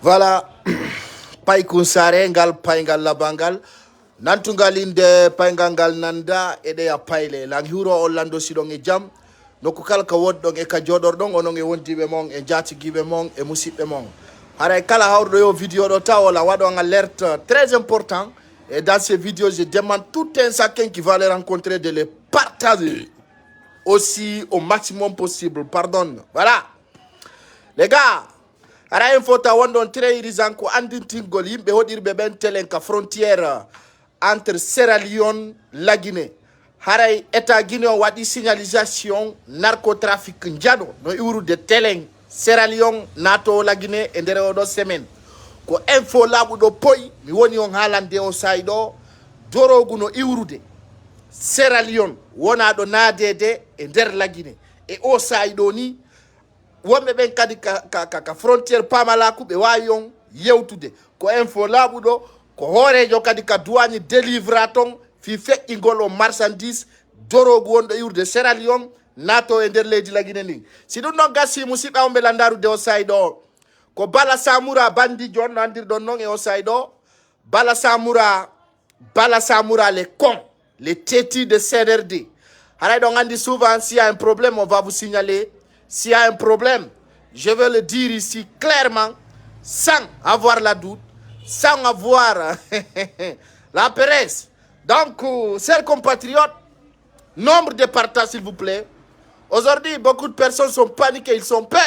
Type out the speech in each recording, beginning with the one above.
Voilà, paykun sarengal payngal labangal nantungal inde payngal nanda ede ya payle lang huro Orlando sidon e jam nokku kala ka woddon e ka jodordon onon e wondibe mon e jatigibe mon e musibbe mon haray kala hawrdo yo vidéo do tawola wado un alerte très important et dans ces vidéos je demande tout un chacun qui va les rencontrer de les partager aussi au maximum possible. Pardon. Voilà. Les gars, ara infota wondon très irisant ko andintingol yimbe hodirbe ben telen ka frontière entre Sierra Leone la Guinée. Haray état Guinée wadi signalisation narcotrafic njado no iwru de telen Sierra Leone nato la Guinée e ndere odo semaine ko info labu do poy mi woni on halande o saydo dorogu no iwrude Sierra Leone wona do nadede e nder la Guinée e o saydo ni wombe ben kadi ka frontière pamala ku be wayon yewtude ko info labudo ko horejo kadi ka douane délivraton fi fekkingol o marchandise dorogu wondo iwrude Sierra Leone nato e nder leydi la Guinée ni si dum non gassi musiba ombe landaru de o saydo ko Bala Samura bandi jon andir don non e o saydo Bala Samura les cons les têtis de CRD. On dit souvent, s'il y a un problème, on va vous signaler. S'il y a un problème, je vais le dire ici clairement, sans avoir la doute, sans avoir la paresse. Donc, chers compatriotes, nombre de partages, s'il vous plaît. Aujourd'hui, beaucoup de personnes sont paniquées, ils sont peurs.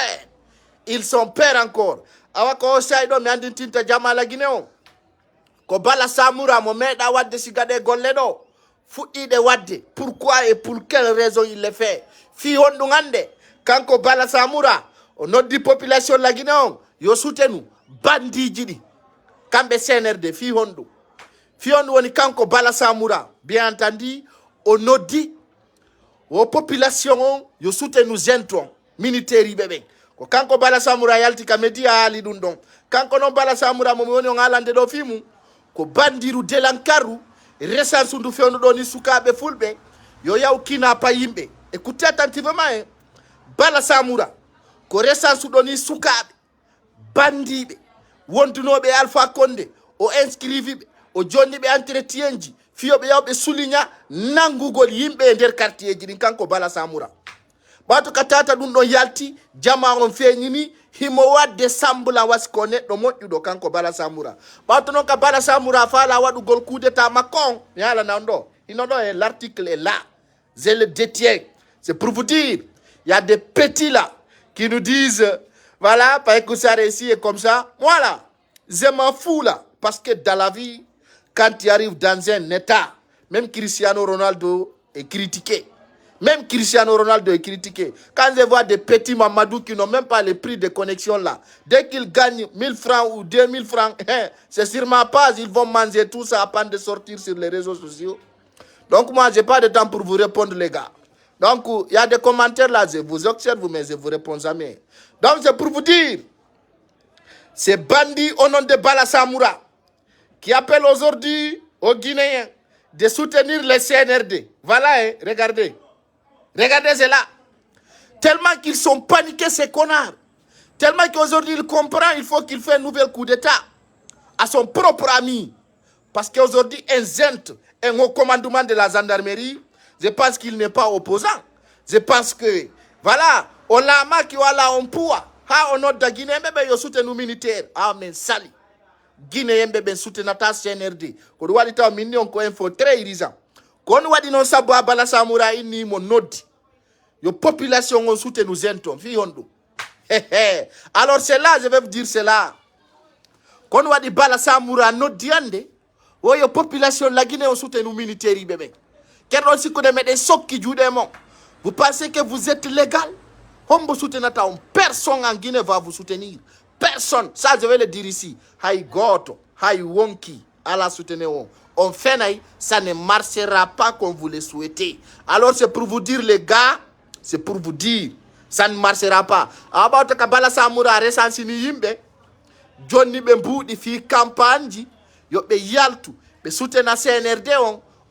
Ils sont peurs encore. Awako Shaido, mais andin tinta jama la Guinée. Ko Bala Samura, mo meda wadde sigade golledo. Fuɗɗiɗe wadde pourquoi et pour quelle raison il le fait fi honɗum hande kanko Bala Samura o noddi population la Guinée on yo soutenu bandiji ɗi kamɓe CNRD fi honɗum woni kanko Bala Samura bien entendu o noddi o population on yo soutenu zentron militaire yiɓe ɓen ko kanko Bala Samura yalti ka media haali ɗum ɗon kanko noon Bala Samura momi woni on haalande ɗo fimu ko bandiru delankaru resan sundu fewno ɗo ni sukaɓe fulɓe yo yaw kinapa yimɓe écoutez attentivement Bala Samura ko resan suɗo ni sukaɓe bandiɓe wondunoɓe Alpha Condé o inscriviɓe o jonniɓe entretien ji fiyoɓe yawɓe souligna nangugol yimɓe e nder quartier ji ɗin kanko Bala Samura ɓato ka tata ɗum ɗon yalti jama on feñini himo wadde sambla wasi ko neɗɗo moƴƴuɗo kanko Bala Samura ɓato noon ka Bala Samura faala waɗugol coup d'état makko on mi haala nan ɗo ino ɗo e l'article est là je le détiens c'est pour vous dire il y a des petits là qui nous disent voilà parce que ça réussit et comme ça voilà je m'en fous là parce que dans la vie quand tu arrives dans un état même Cristiano Ronaldo est critiqué. Même Cristiano Ronaldo est critiqué. Quand je vois des petits Mamadou qui n'ont même pas le prix de connexion là, dès qu'ils gagnent 1000 francs ou 2000 francs, c'est sûrement pas, ils vont manger tout ça avant de sortir sur les réseaux sociaux. Donc moi, je n'ai pas de temps pour vous répondre les gars. Donc il y a des commentaires là, je vous observe, mais je vous réponds jamais. Donc c'est pour vous dire, ces bandits au nom de Bala Samura, qui appellent aujourd'hui aux Guinéens de soutenir les CNRD. Voilà, regardez. Regardez cela. Tellement qu'ils sont paniqués, ces connards. Tellement qu'aujourd'hui, il comprend, il faut qu'il fasse un nouvel coup d'État à son propre ami. Parce qu'aujourd'hui, un ZENT, un haut commandement de la gendarmerie, je pense qu'il n'est pas opposant. Je pense que, voilà, on l'a marqué, voilà, on pourra. Ha, on a de Guinée, mais il soutient nos militaires. Ah, mais sali. Guinée, mais soutient notre CNRD. Quand on voit les millions, on a info très irisant. Quand on voit les non à Bala Samura, il mon nodi. Yo population on soutient nous enton fi hondo. Alors c'est là je vais vous dire cela. Quand on dit Bala Samura nodi ande, o yo population la Guinée on soutient nous militaires bébé. Quel aussi que de mettre des socs qui jouent des mots. Vous pensez que vous êtes légal? On vous soutient personne en Guinée va vous soutenir. Personne. Ça je vais le dire ici. Hay goto, hay wonki à la soutenir. On fait ça ne marchera pas comme vous le souhaitez. Alors c'est pour vous dire les gars, c'est pour vous dire, ça ne marchera pas. About ka Bala Samura resansini yimbe, Johnny Bemboudi fi campagne, yo be yaltu, be soutena CNRD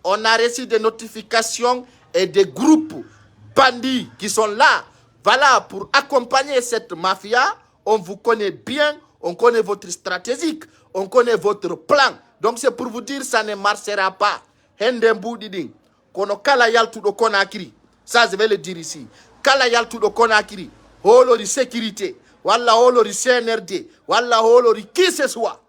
on a reçu des notifications et des groupes bandits qui sont là, voilà, pour accompagner cette mafia. On vous connaît bien, on connaît votre stratégique, on connaît votre plan. Donc c'est pour vous dire, ça ne marchera pas. Hendemboudiding. Kono kala yaltudo Conakry. Ça, je vais le dire ici. Kala yaltudo Conakry. Holori sécurité. Walla holori CNRD. Walla holori qui ce soit.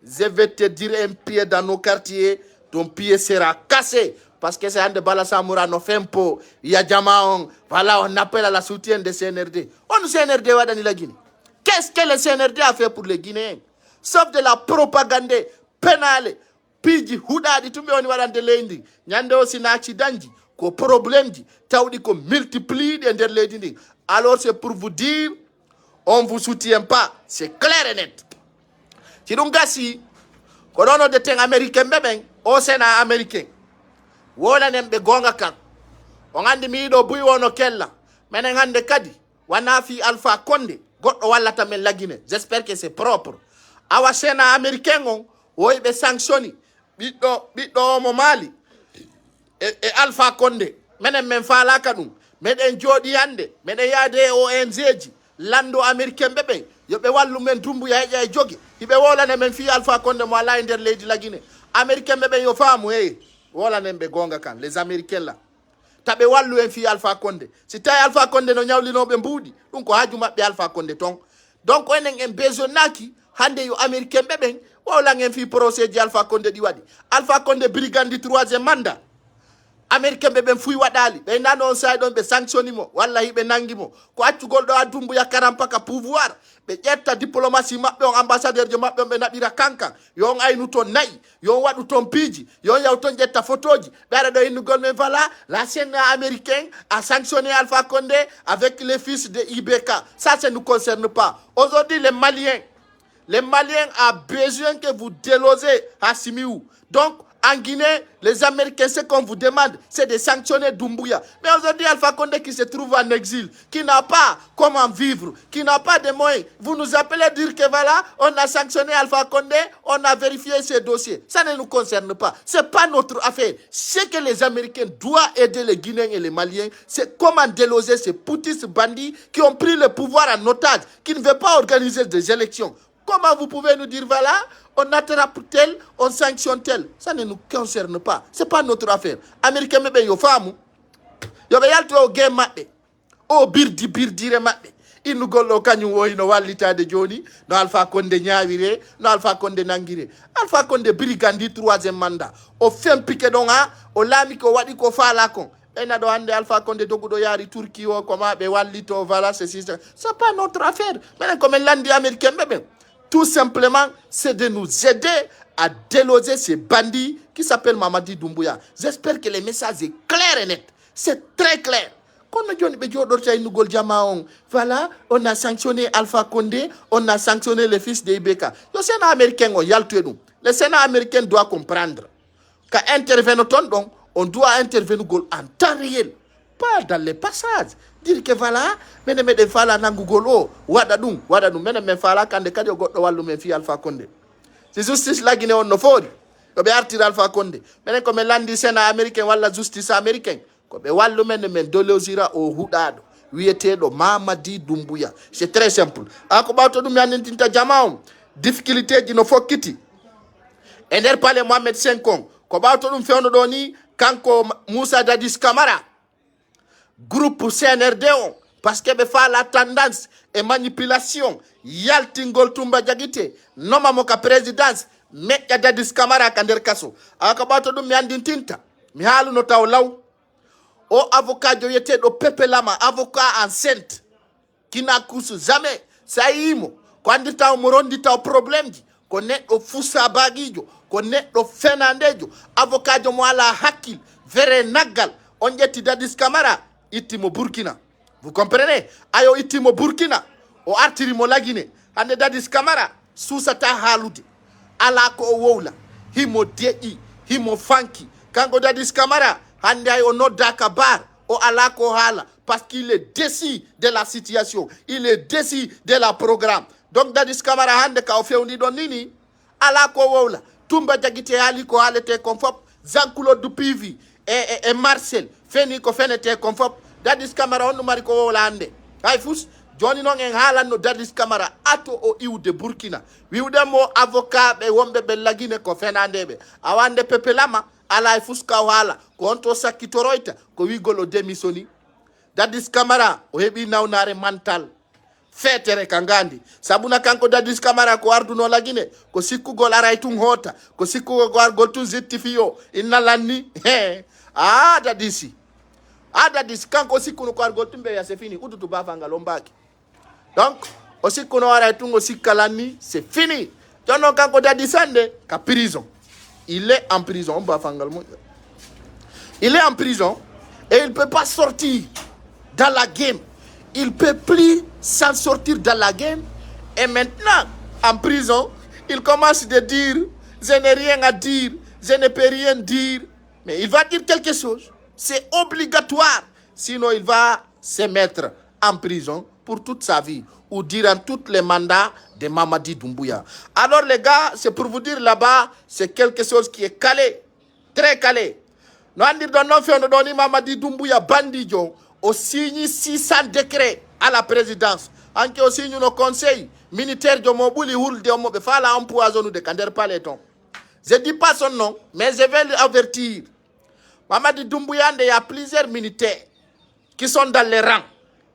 Je vais te dire un pied dans nos quartiers. Ton pied sera cassé. Parce que c'est un de Balasamoura, no fempo. Il y a Jamaon. Voilà, on appelle à la soutien de CNRD. On CNRD va dans la Guinée. Qu'est-ce que le CNRD a fait pour les Guinéens? Sauf de la propagande pénale. Piji hudadi tumbe oni wadande lendi. Nyande aussi na accident ko problème di. Tawdi ko multiplie de der lendi. Alors c'est pour vous dire, on vous soutient pas. C'est clair et net. Si donc gasi, konono de ten américain beben, au Sénat américain. Wona nembe gonga kan. On andi mi do buy wono kella. Menen hande kadi. Wana fi Alpha Condé. Goddo wallata men la Guinée. J'espère que c'est propre. Awa Sénat américain on, woy be sanctioni. Biddo mo Mali. E Alpha Condé. Menen men fala kadum. Meden jodi hande. Meden yade ONG ji. Lando américain bebe. Yobe wallu men dumbu ya jogi. Hibe wola ne men fi Alpha Condé mo ala nder leydi la Guinée. Américain bebe yo famu hey. Wola nembe gonga kan les américains là tabe wallu en fi Alpha Condé si tay Alpha Condé no nyawlino be mbudi dum ko haju mabbe Alpha Condé ton donc enen en bezonaki hande yo américain beben wola en fi procès di Alpha Condé di wadi Alpha Condé brigand du 3e mandat américain beben fuy wadali be nano say don be sanctionimo wallahi be nangimo ko accu goldo adumbu ya karampaka pouvoir be jetta diplomatie mabbe on ambassadeur je mabbe be nabira kankan yon aynu ton nay yon wadu ton piji yon yaw ton jetta photoji dara do inu gol men voilà la scène américaine a sanctionné Alpha Condé avec les fils de IBK. Ça ne nous concerne pas. Aujourd'hui les Maliens ont besoin que vous délosez Assimiou. Donc en Guinée, les Américains, ce qu'on vous demande, c'est de sanctionner Doumbouya. Mais aujourd'hui, Alpha Condé qui se trouve en exil, qui n'a pas comment vivre, qui n'a pas de moyens, vous nous appelez dire que voilà, on a sanctionné Alpha Condé, on a vérifié ses dossiers. Ça ne nous concerne pas. Ce n'est pas notre affaire. Ce que les Américains doivent aider les Guinéens et les Maliens, c'est comment déloger ces poutistes bandits qui ont pris le pouvoir en otage, qui ne veulent pas organiser des élections. Comment vous pouvez nous dire, voilà, on attrape tel, on sanctionne tel. Ça ne nous concerne pas. Ce n'est pas notre affaire. Américains, mais yo famu. Yo be yalto o game mabbe. O birdire mabbe. Inu gollo kanyu woy no wallita de joni, no Alpha Condé nyawire, no Alpha Condé nangire. Alpha Condé brigandi 3e mandat. O fem pique donga, o lami ko wadi ko fala kon. Ena do hande Alpha Condé dogudo yari Turquie o koma be wallito voilà ceci. C'est pas notre affaire. Mais comme l'andi américain bébé. Tout simplement, c'est de nous aider à déloger ces bandits qui s'appellent Mamadi Doumbouya. J'espère que le message est clair et net. C'est très clair. Voilà, on a sanctionné Alpha Condé, on a sanctionné les fils de Ibeka. Le Sénat américain, le Sénat américain doit comprendre qu'à intervenir, donc, on doit intervenir en temps réel. Pas dans les passages. Dire que voilà, mais de fala nangugolo, wadadum, mais me fala kande kadi goddo wallu men fi Alpha Condé. C'est justice la Guinée on no fori. Ko be artir Alpha Condé. Mais ko me landi Sénat américain walla justice américain. Ko be wallu men dolosira o hudado. Wietedo Mamadi Doumbouya. C'est très simple. Ako bawto dum yanintinta jamaum. Difficulté di no fokiti. Ender pale Mohamed Senkong. Ko bawto dum fewno do ni kanko Moussa Dadis Camara. Groupe CNRD parce que be fa la tendance et manipulation yaltingol tumba jagite noma moka présidence mekya Dadis Camara kander kaso aka bato dum mi andintinta mi halu no tawlaw o avocat jo yete do Pepe Lama avocat enceinte qui n'accuse jamais ça yimo ko andita o morondita o problème di ko neddo fusa bagijo ko neddo fenandejo avocat jo mo ala hakil vere nagal on jetti Dadis Camara itimo Burkina. Vous comprenez? Ayo itimo Burkina. O artiri mo la Guinée. Hande Dadis Camara. Susata halude. Ala ko wowla. Himo dei. Himo fanki. Kango Dadis Camara. Hande ayo no dakabar. O ala ko hala. Parce qu'il est décis de la situation. Il est décis de la programme. Donc Dadis Camara hande ka o fewni don nini. Ala ko wowla. Tumba jagite hali ko halete konfop. Zankulo du Pivi. Et Marcel. Feni ko fenete konfop. Dadis Camara on mari ko wowla hande. Hay fous joni non en haalanno Dadis Camara ato o iwde Burkina wiwdemo avocat ɓe wonɓe ɓe lagine ko fenandeɓe awande pepelama ala e fuska o haala ko on to sakkitoroyta ko wigol o démissioni Dadis Camara o heɓi nawnare mental feetere ka ngandi sabuna kanko Dadis Camara ko arduno lagine ko sikkugol aray tun hoota ko sikkugol argol tun jettifiyo inna lanni Dadis kanko sikkuno ko argol tun ɓeya c'est fini udutu bafangal o mbaki donc o sikkuno aray tun o sikkalanni c'est fini jonno kanko Dadis ande ka prison il est en prison bafangal mo il est en prison et il peut pas sortir dans la game. Il peut plus s'en sortir dans la game. Et maintenant, en prison, il commence de dire, je n'ai rien à dire, je ne peux rien dire. Mais il va dire quelque chose. C'est obligatoire. Sinon, il va se mettre en prison pour toute sa vie ou durant tous les mandats de Mamadi Doumbouya. Alors les gars, c'est pour vous dire là-bas, c'est quelque chose qui est calé, très calé. Nous avons dit Mamadi Doumbouya Bandidjo au signe 600 décrets à la présidence. Anke au signe nos conseils militaires de Mobouli Houl de Mobe Fala empoisonné de Kander Paleton. Je ne dis pas son nom, mais je vais l'avertir. Mamadi Doumbouya, il y a plusieurs militaires qui sont dans les rangs,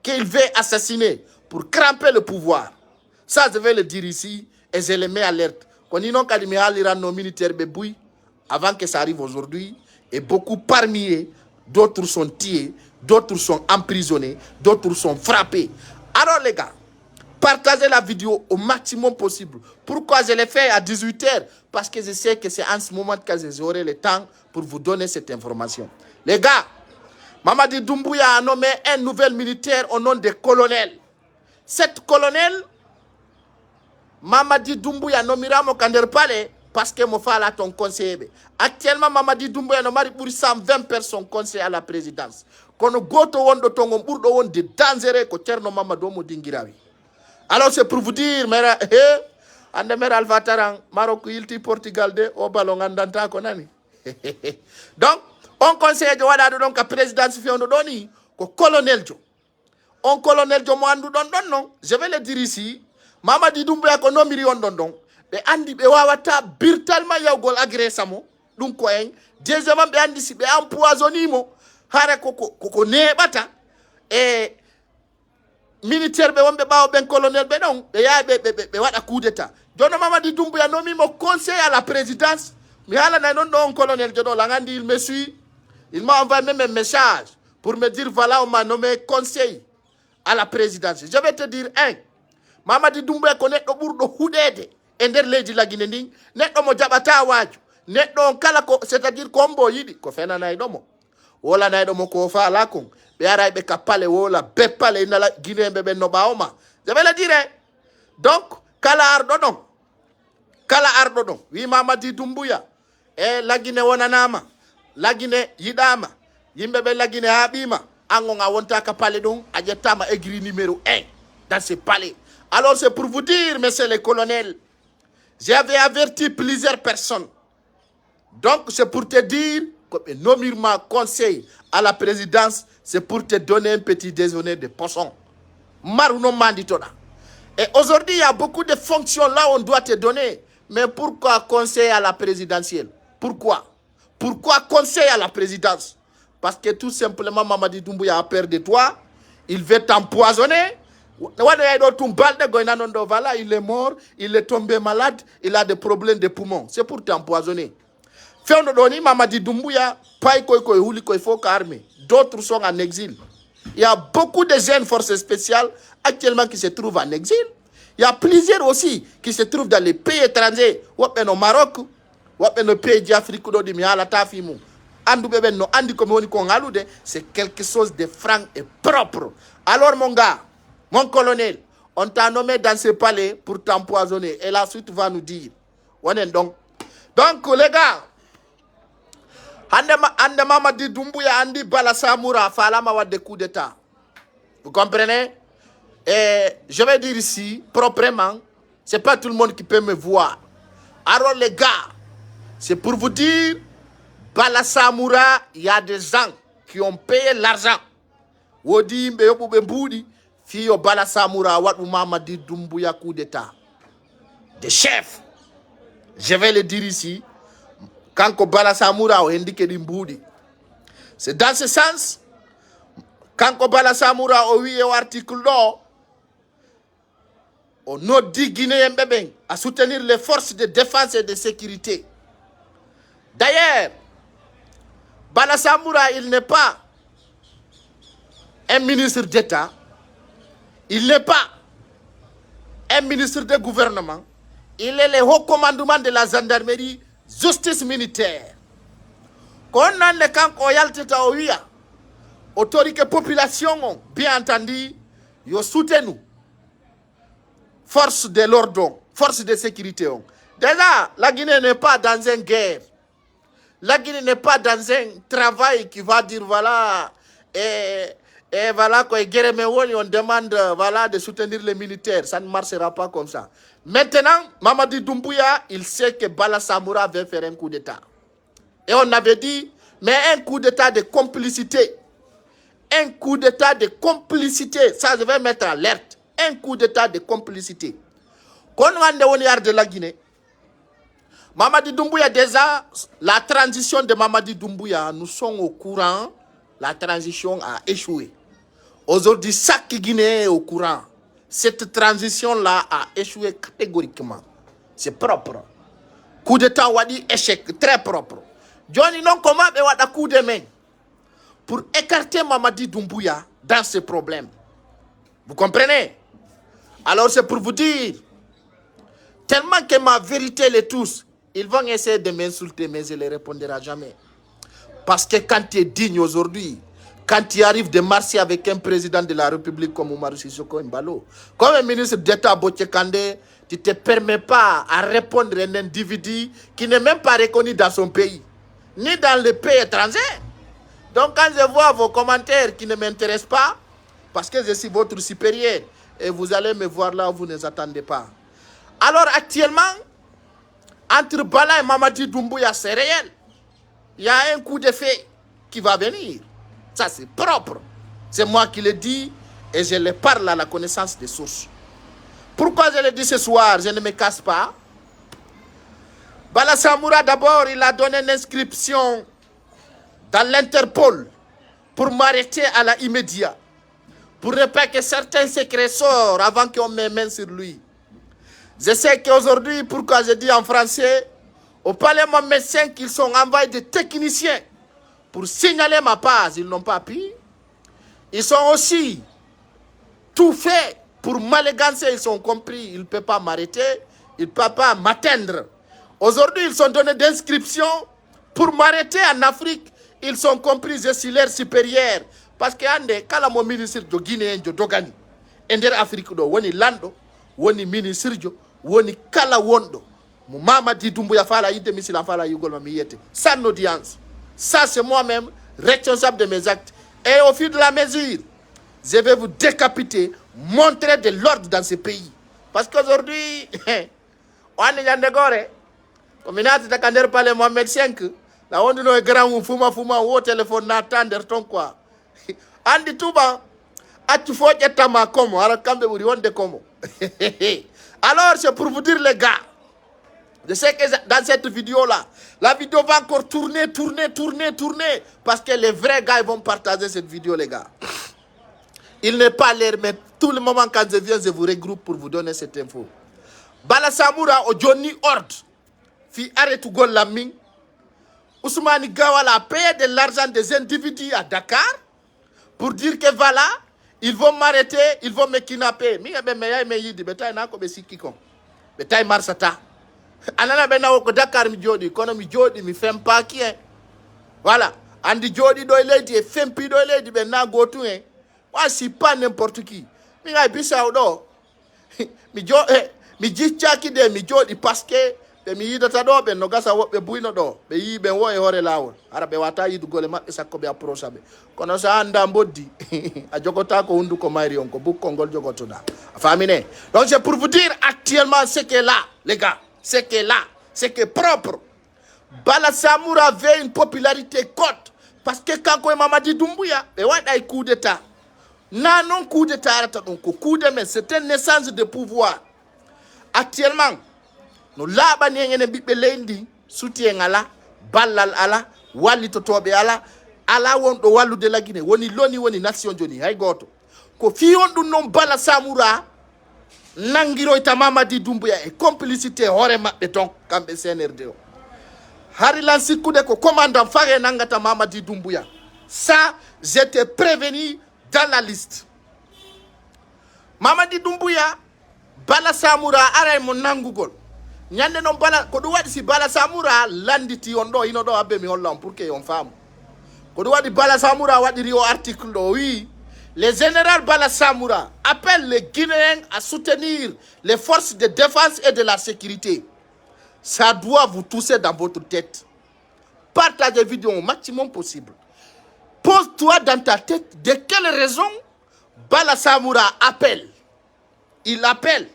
qu'il veut assassiner pour cramper le pouvoir. Ça, je vais le dire ici et je les mets alerte. Quand ils n'ont qu'à dire nos militaires bébouilles, avant que ça arrive aujourd'hui, et beaucoup parmi eux, d'autres sont tués, d'autres sont emprisonnés, d'autres sont frappés. Alors les gars, partagez la vidéo au maximum possible. Pourquoi je l'ai fait à 18h? Parce que je sais que c'est en ce moment que j'aurai le temps pour vous donner cette information. Les gars, Mamadi Doumbouya a nommé un nouvel militaire au nom de colonel. Cet colonel, Mamadi Doumbouya nommera mon Kander Palais parce que mon frère a ton conseiller. Actuellement, Mamadi Doumbouya nommé pour 120 personnes conseillers à la présidence. Kono goto wondo tongo burdo won de dangereux ko Thierno Mamadou mo dingirawi. Alors c'est pour vous dire mera ande mera Alpha Tarang Maroc yilti Portugal de o ballon andanta ko nani. Donc on conseille de wada donc ka présidence fiondo doni ko colonel jo. On colonel jo mo andu don non. Je vais le dire ici. Mamadi Doumbouya ko no miri on don. Be andi be wawata brutalement yawgol agressé mo dum ko en. Deuxièmement be andi si be empoisonné mo. Hare koko nebata e militaire be wonbe bawo ben colonel be non be ya be wada coup d'état jono Mamadi Doumbouya nomi mo conseil à la présidence mi hala na non don colonel jodo la ngandi il me suit, il m'a envoyé même un message pour me dire voilà on m'a nommé conseil à la présidence. Je vais te dire Mamadi Doumbouya ko neddo burdo hudede e der leydi la Guinée ndin neddo mo jabata waju neddo kala ko c'est-à-dire kombo yidi ko fenana do mo wola na do moko fa la kon be ara be kapale wola be pale na la Guinée be no baoma. Je vais le dire. Donc kala ardo don wi Mamadi Doumbouya e la Guinée wonanama la Guinée yidama yimbe be la Guinée habima ango nga wonta kapale don ajetama écrit numéro 1 dans ce palais. Alors c'est pour vous dire monsieur le colonel, j'avais averti plusieurs personnes. Donc c'est pour te dire nommément conseil à la présidence, c'est pour te donner un petit déjeuner de poisson. Maruno manditona. Et aujourd'hui, il y a beaucoup de fonctions là on doit te donner. Mais pourquoi conseil à la présidentielle? Pourquoi conseil à la présidence? Parce que tout simplement, Mamadi Doumbouya a peur de toi. Il veut t'empoisonner. Il est mort, il est tombé malade, il a des problèmes de poumons. C'est pour t'empoisonner. Mamadi Doumbouya, d'autres sont en exil. Il y a beaucoup de jeunes forces spéciales actuellement qui se trouvent en exil. Il y a plusieurs aussi qui se trouvent dans les pays étrangers. Au Maroc, au pays d'Afrique, c'est quelque chose de franc et propre. Alors mon gars, mon colonel, on t'a nommé dans ce palais pour t'empoisonner. Et la suite va nous dire. Donc les gars, Ande Mamadi Doumbouya andi Bala Samoura falama wa des coups d'état. Vous comprenez? Et je vais dire ici proprement, c'est pas tout le monde qui peut me voir. Alors les gars, c'est pour vous dire, Bala Samoura, il y a des gens qui ont payé l'argent. Wodi mbe yobu bemboudi, Fiyo Bala Samoura Wadu Mamadi Doumbouya coup d'état. Des chefs. Je vais le dire ici. Quand Bala Samoura a indiqué d'Imboudi. C'est dans ce sens. Quand Bala Samoura a eu un article là, on a dit Guinéen Bébé à soutenir les forces de défense et de sécurité. D'ailleurs, Bala Samoura, il n'est pas un ministre d'État. Il n'est pas un ministre de gouvernement. Il est le haut commandement de la gendarmerie, justice militaire. Quand on a le camp Oyalteta Ouya, autorité population, bien entendu, yo soutenu. Force de l'ordre, force de sécurité. Déjà, la Guinée n'est pas dans une guerre. La Guinée n'est pas dans un travail qui va dire voilà, et voilà, on demande voilà, de soutenir les militaires. Ça ne marchera pas comme ça. Maintenant, Mamadi Doumbouya, il sait que Bala Samoura veut faire un coup d'État. Et on avait dit, mais un coup d'État de complicité. Un coup d'État de complicité. Ça, je vais mettre en alerte. Un coup d'État de complicité. Quand on est de la Guinée, Mamadi Doumbouya, déjà, la transition de Mamadi Doumbouya, nous sommes au courant, la transition a échoué. Aujourd'hui, chaque Guinéen est au courant. Cette transition-là a échoué catégoriquement. C'est propre. Coup d'État, on dit échec, très propre. Johnny, non, comment on a coup de main pour écarter Mamadi Doumbouya dans ce problème. Vous comprenez? Alors, c'est pour vous dire, tellement que ma vérité les tous, ils vont essayer de m'insulter, mais je ne les répondrai jamais. Parce que quand tu es digne aujourd'hui, quand tu arrives de marcher avec un président de la République comme Oumar Sissoko Embalo, comme un ministre d'État Boche Kandé, tu ne te permets pas à répondre à un individu qui n'est même pas reconnu dans son pays, ni dans le pays étranger. Donc quand je vois vos commentaires qui ne m'intéressent pas, parce que je suis votre supérieur, et vous allez me voir là où vous ne vous attendez pas. Alors actuellement, entre Bala et Mamadi Doumbouya, c'est réel. Il y a un coup de feu qui va venir. Ça, c'est propre. C'est moi qui le dis et je le parle à la connaissance des sources. Pourquoi je le dis ce soir? Je ne me casse pas. Bala Samoura, d'abord, il a donné une inscription dans l'Interpol pour m'arrêter à la immédiat. Pour ne pas que certains secrets sortent avant qu'on me mette sur lui. Je sais qu'aujourd'hui, pourquoi je dis en français, au Parlement médecin qu'ils sont envoyés des techniciens pour signaler ma page, ils n'ont pas pu. Ils sont aussi tout fait pour m'alégancer, ils sont compris, ils ne peuvent pas m'arrêter, ils ne peuvent pas m'atteindre. Aujourd'hui, ils sont donnés d'inscription pour m'arrêter en Afrique, ils sont compris, je suis leur supérieur. Parce que quand mon ministre de Guinée, de Dogani, Ender Afrique, woni lando, woni ministre, woni kala wondo. Mamadi Doumbouya fala yide misila fala yugol mamiyete. Sans audience. Ça, c'est moi-même, responsable de mes actes. Et au fil de la mesure, je vais vous décapiter, montrer de l'ordre dans ce pays. Parce qu'aujourd'hui, on est en négore. Comme il a dit à parler Mohamed V, là on est grand ou fuma au téléphone, n'attendre ton quoi. Andi Touba, tu faut être ma comme, alors quand vous dites comment. Alors, c'est pour vous dire, les gars, je sais que dans cette vidéo-là, la vidéo va encore tourner, parce que les vrais gars ils vont partager cette vidéo, les gars. Il n'est pas l'air, mais tout le moment quand je viens, je vous regroupe pour vous donner cette info. Bala Samoura au Johnny Hord, fi arrête ou gol laming, Ousmane Gawala a payé de l'argent des individus à Dakar pour dire que voilà, ils vont m'arrêter, ils vont me kidnapper. Mi be me ya me yidi beta na ko be sikiko. Beta marsata. Anana be na ko Dakar mi jodi, kono mi jodi mi fem pa ki en. Voilà, andi jodi do lady e fem pi do lady be na go tu en. Moi c'est pas n'importe qui. Mi ngai bisa do. Mi jo mi jicha ki de mi jodi parce que be mi yidata do be no gasa wobe buino do. Be yi be wo e hore lawol. Ara be wata yidu gole mabbe sakko be approcha be. Kono sa anda mboddi a jogota ko hundu ko mayri on ko bukko ngol jogotoda. Famine. Donc c'est pour vous dire actuellement ce qui est là, les gars. Ce qui est là, ce qui est propre. Bala Samoura avait une popularité cote. Parce que quand Mamadi Doumbouya, et ouais, un coup d'état. non coup d'état donc coup de mais c'est une naissance de pouvoir actuellement no laɓani en ene ɓiɓɓe leydi soutien ala ballal ala wallitotoɓe ala wonɗo wallude lagine woni loni woni nation joni hay goto ko fi on ɗum noon bala samoura nanguiroyta Mamadi Doumbouya e complicité hoore maɓɓe ton kamɓe CNRD o harilan sikkude ko commandant fare nangata Mamadi Doumbouya ça j'étais prévenu dans la liste Mamadi Doumbouya bala samoura aray mo nangugol nyande non bala ko ɗum waɗi si bala samoura landiti on ɗo ino ɗo abbe mi holla on pour que on faamu ko ɗum waɗi bala samoura waɗiri o article ɗo wi le général Bala Samoura appelle les Guinéens à soutenir les forces de défense et de la sécurité. Ça doit vous tousser dans votre tête. Partagez la vidéo au maximum possible. Pose-toi dans ta tête de quelle raison Bala Samoura appelle. Il appelle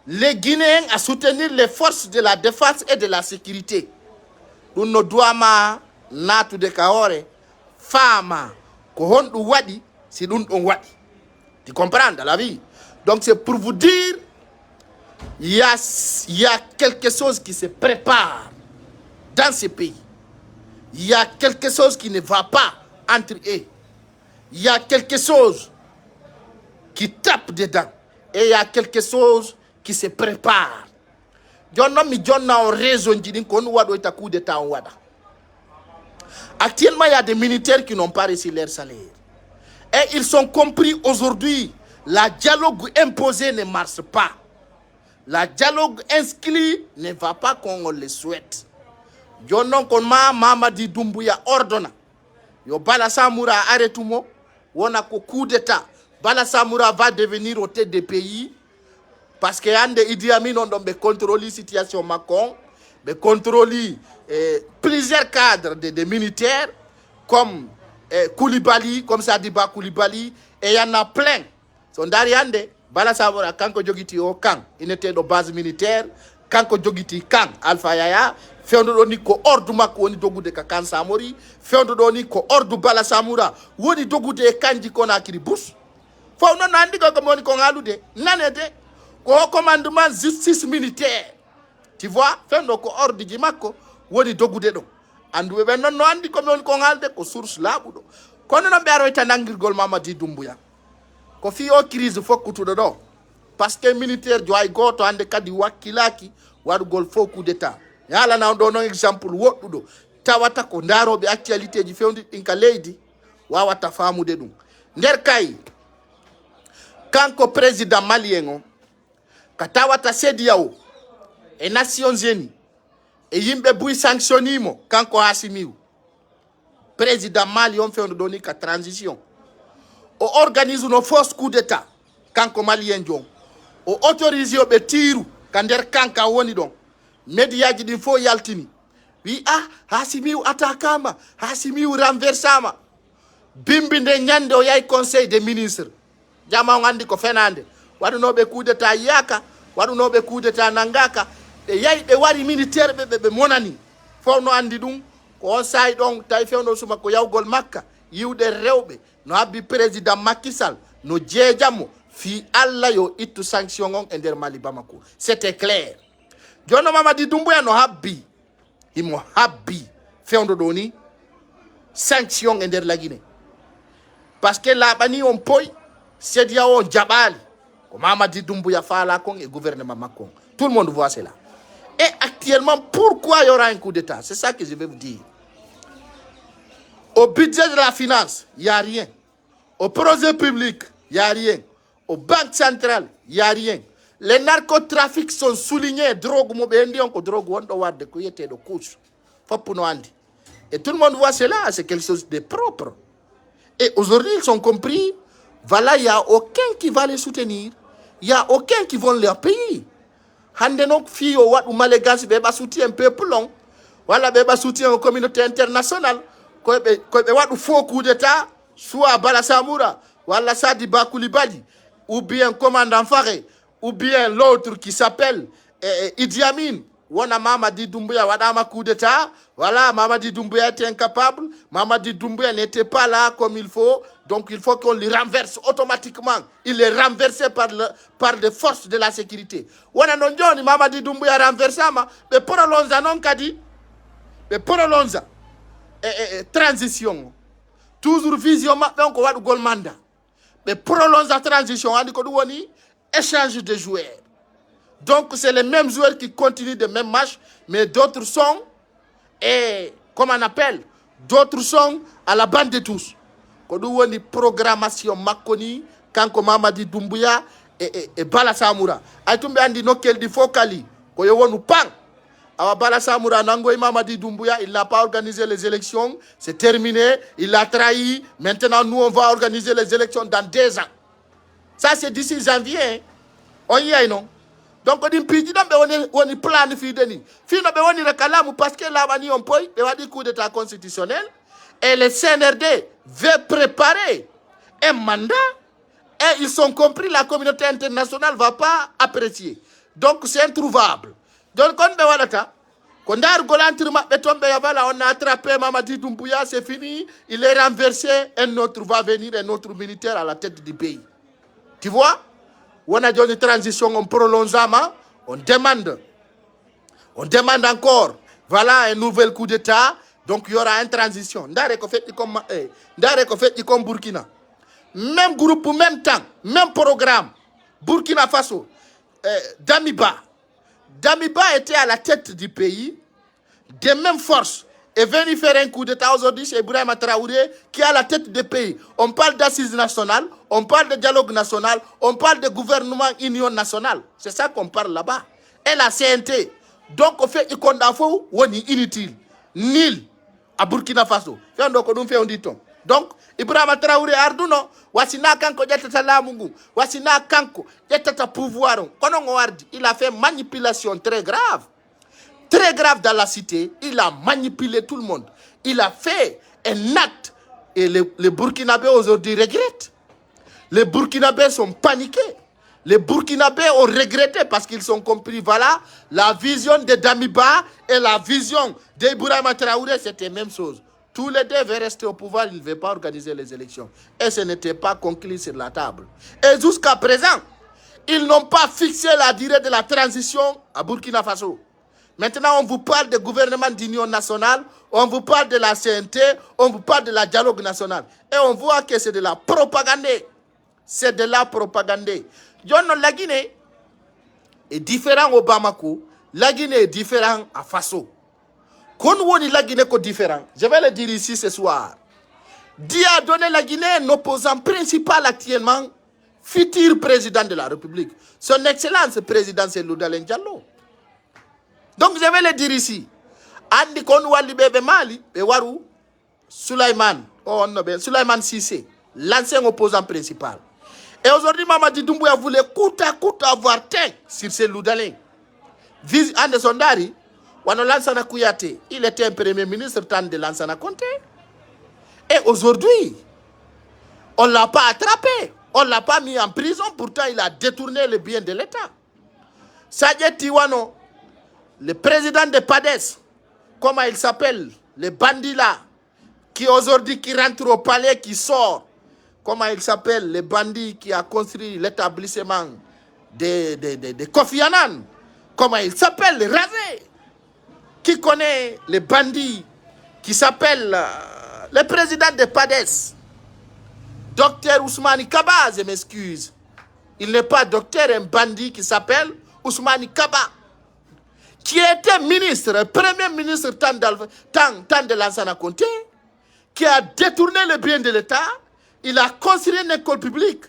les Guinéens à soutenir les forces de la défense et de la sécurité. Nous ne doivons natu de kaore fama. Si tu comprends dans la vie. Donc c'est pour vous dire, il y a quelque chose qui se prépare dans ce pays. Il y a quelque chose qui ne va pas entre eux. Il y a quelque chose qui tape dedans. Et il y a quelque chose qui se prépare. Actuellement, il y a des militaires qui n'ont pas reçu leur salaire. Et ils sont compris aujourd'hui. La dialogue imposée ne marche pas. La dialogue inscrit ne va pas comme on le souhaite. Yonon konma Mamadi Doumbouya ordonna. Yo Bala Samoura arrêtumo. Wona ko coup d'état. Bala Samoura va devenir au tête des pays. Parce que yande Idi Amin on doit contrôler la situation Macron. De contrôler plusieurs cadres de militaires comme Koulibaly, comme Sadiba Koulibaly, et il y en a plein. Son d'Ariande, Bala Samoura, quand Djogiti au camp, il était de base militaire, quand Djogiti camp, Alpha Yaya, Féondoni ko ordre Mako, on dogu de Kakan Samori, Féondoni ko ordre Bala Samoura, on dogu de Kanji Konakiri Bous. Faut non andi comme on kon alude, nanede, ko commandement justice militaire. Tu vois, fait donc ordre de Mako, woni dogude do. Andu be non no andi comme on kon alde ko source labudo. Kono no be aroyta nangirgol Mamadi Doumbouya. Ko fi o crise fokkutudo do. Parce que militaire joy goto ande kadi wakilaki wadugol fo coup d'état. Yala na do non exemple woddudo. Tawata ko ndarobe actualité ji fewndi dinka leydi wawata famude dum. Nder kay kanko président malien o katawata CEDEAO et Nations Unies et yimbe buy sanctionnimo kanko Assimiou président Mali on fait doni ka transition o organise no fausse coup d'état kanko malien jom o autorise o be tiru ka nder kanka woni don média ji din fo yaltini wi Assimiou attaquama Assimiou renversama bimbi nde nyande o yay conseil des ministres jama ngandi ko fenande wadunobe coup d'état yaka wadunobe coup d'état nangaka e yayi be wari militaire be monani fo no andi dum ko on say don tay fewno suma ko yawgol makka yiwde rewbe no habbi président Macky Sall no jeejamo fi alla yo ittu sanction on e der Mali Bamako c'était clair jono Mamadi Doumbouya no habbi himo habbi fewndo doni sanction e der la Guinée parce que la bani on poy CEDEAO jabali ko Mamadi Doumbouya fala kon et gouvernement Macron tout le monde voit cela. Et actuellement, pourquoi il y aura un coup d'état? C'est ça que je vais vous dire. Au budget de la finance, il n'y a rien. Au projet public, il n'y a rien. Aux banques centrales, il n'y a rien. Les narcotrafics sont soulignés. Drogue, et tout le monde voit cela, c'est quelque chose de propre. Et aujourd'hui, ils sont compris. Voilà, il n'y a aucun qui va les soutenir. Il n'y a aucun qui va leur payer. Hande nok fiyo wadu malégance beba soutien un peuple long. Voilà beba soutien aux communautés internationales. Ko be wadu faux coup d'état soit Bala Samoura, wala Sadiba Koulibaly ou bien commandant Faré ou bien l'autre qui s'appelle Idi Amin Wana Mamadi Doumbouya wadama coup d'état. Voilà, Mamadi Doumbouya était incapable. Mamadi Doumbouya n'était pas là comme il faut. Donc il faut qu'on le renverse automatiquement. Il est renversé par les forces de la sécurité. Wana non Mamadi Doumbouya renversé mais pour l'onza non kadi. Mais pour l'onza transition. Toujours vision maintenant qu'on va du Golmanda. Mais pour l'onza transition, on dit qu'on échange de joueurs. Donc, c'est les mêmes joueurs qui continuent de même match, mais d'autres sont, comment on appelle, d'autres sont à la bande de tous. Quand on a une programmation Makoni, quand Mamadi Doumbouya et Bala Samoura. Aïtoumbe Andi Nokel di Fokali, quand on a pan. Alors Bala Samoura, Nangoy Mamadi Doumbouya, il n'a pas organisé les élections, c'est terminé, il a trahi. Maintenant, nous, on va organiser les élections dans 2 ans. Ça, c'est d'ici janvier. Hein. On y est, non? Donc, on dit on y plan fideni. Fino be on y recalame parce que là, on peut, on dit coup d'état constitutionnel. Et le CNRD veut préparer un mandat. Et ils sont compris, la communauté internationale ne va pas apprécier. Donc, c'est introuvable. Donc, on on a attrapé Mamadi Doumbouya, c'est fini. Il est renversé. Un autre va venir, un autre militaire à la tête du pays. Tu vois? On a une transition, on prolonge, on demande encore, voilà un nouvel coup d'état, donc il y aura une transition. Ndare ko fait comme Burkina. Même groupe, même temps, même programme. Burkina Faso, Damiba était à la tête du pays, des mêmes forces. Et venu faire un coup d'état aujourd'hui, c'est Ibrahima Traoré qui est à la tête du pays. On parle d'assises nationales, on parle de dialogue national, on parle de gouvernement union nationale. C'est ça qu'on parle là-bas. Et la CNT. Donc, on fait Ikondafo, on est inutile. Nil à Burkina Faso. Donc, Ibrahima Traoré Arduno, wasina kanko jatata lamungu, wasina kanko jatata pouvoir. Il a fait manipulation très grave. Très grave dans la cité, il a manipulé tout le monde. Il a fait un acte. Et les Burkinabés aujourd'hui regrettent. Les Burkinabés sont paniqués. Les Burkinabés ont regretté parce qu'ils ont compris, voilà, la vision de Damiba et la vision d'Ibrahima Traoré, c'était la même chose. Tous les deux veulent rester au pouvoir, ils ne veulent pas organiser les élections. Et ce n'était pas conclu sur la table. Et jusqu'à présent, ils n'ont pas fixé la durée de la transition à Burkina Faso. Maintenant, on vous parle de gouvernement d'union nationale, on vous parle de la CNT, on vous parle de la dialogue national. Et on voit que c'est de la propagande. C'est de la propagande. La Guinée est différente au Bamako, la Guinée est différente à Faso. Quand on dit la Guinée est différente, je vais le dire ici ce soir. Dia a donné la Guinée un opposant principal actuellement, futur président de la République. Son Excellence, président Cellou Dalein Diallo. Donc, je vais le dire ici. Andi Konouali Bebe Mali, Bewaru, Souleymane Sissé, l'ancien opposant principal. Et aujourd'hui, Mamadi Doumbouya voulait coûte à coûte avoir teint sur Cellou Dalein. Anderson Dari, Wano Lansana Kouyaté, il était un premier ministre tant de Lansana Conté. Et aujourd'hui, on ne l'a pas attrapé. On ne l'a pas mis en prison. Pourtant, il a détourné le bien de l'État. Sadje Tiwano, le président de PADES, comment il s'appelle, les bandits là, qui aujourd'hui qui rentrent au palais, qui sort, comment il s'appelle, les bandits qui a construit l'établissement de Kofi Annan, comment il s'appelle, les rasés, qui connaît les bandits, qui s'appelle le président de PADES, docteur Ousmani Kaba, je m'excuse, il n'est pas docteur, un bandit qui s'appelle Ousmani Kaba, qui était ministre, premier ministre tant de Lansana Conté, qui a détourné le bien de l'État, il a construit une école publique.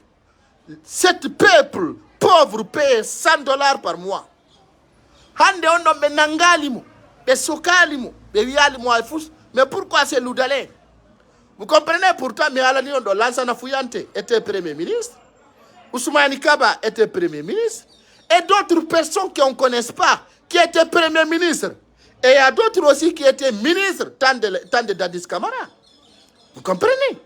Cet peuple pauvre paye $100 par mois. Hande on be nangalimo, be sokalimo, be wialimo afus. Mais pourquoi c'est Loudalé? Vous comprenez pourtant, mais Alani Ondo, Lansana Fouillante était premier ministre, Ousmani Kaba était premier ministre, et d'autres personnes qu'on ne connaisse pas, qui étaient premier ministre. Et il y a d'autres aussi qui étaient ministres, tant de Dadis Camara. Vous comprenez?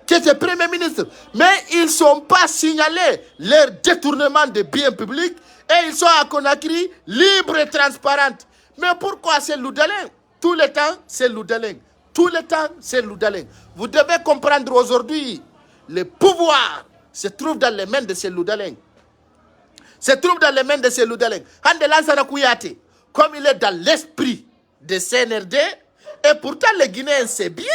Qui étaient premier ministre. Mais ils ne sont pas signalés leur détournement de biens publics et ils sont à Conakry libres et transparents. Mais pourquoi c'est Loudaleng? Tout le temps, c'est Loudaleng. Tout le temps, c'est Loudaleng. Vous devez comprendre aujourd'hui, le pouvoir se trouve dans les mains de ces Loudaleng. Se trouve dans les mains de ces Loudaleng. Hande Lansana Kouyaté, comme il est dans l'esprit de CNRD, et pourtant les Guinéens, c'est bien.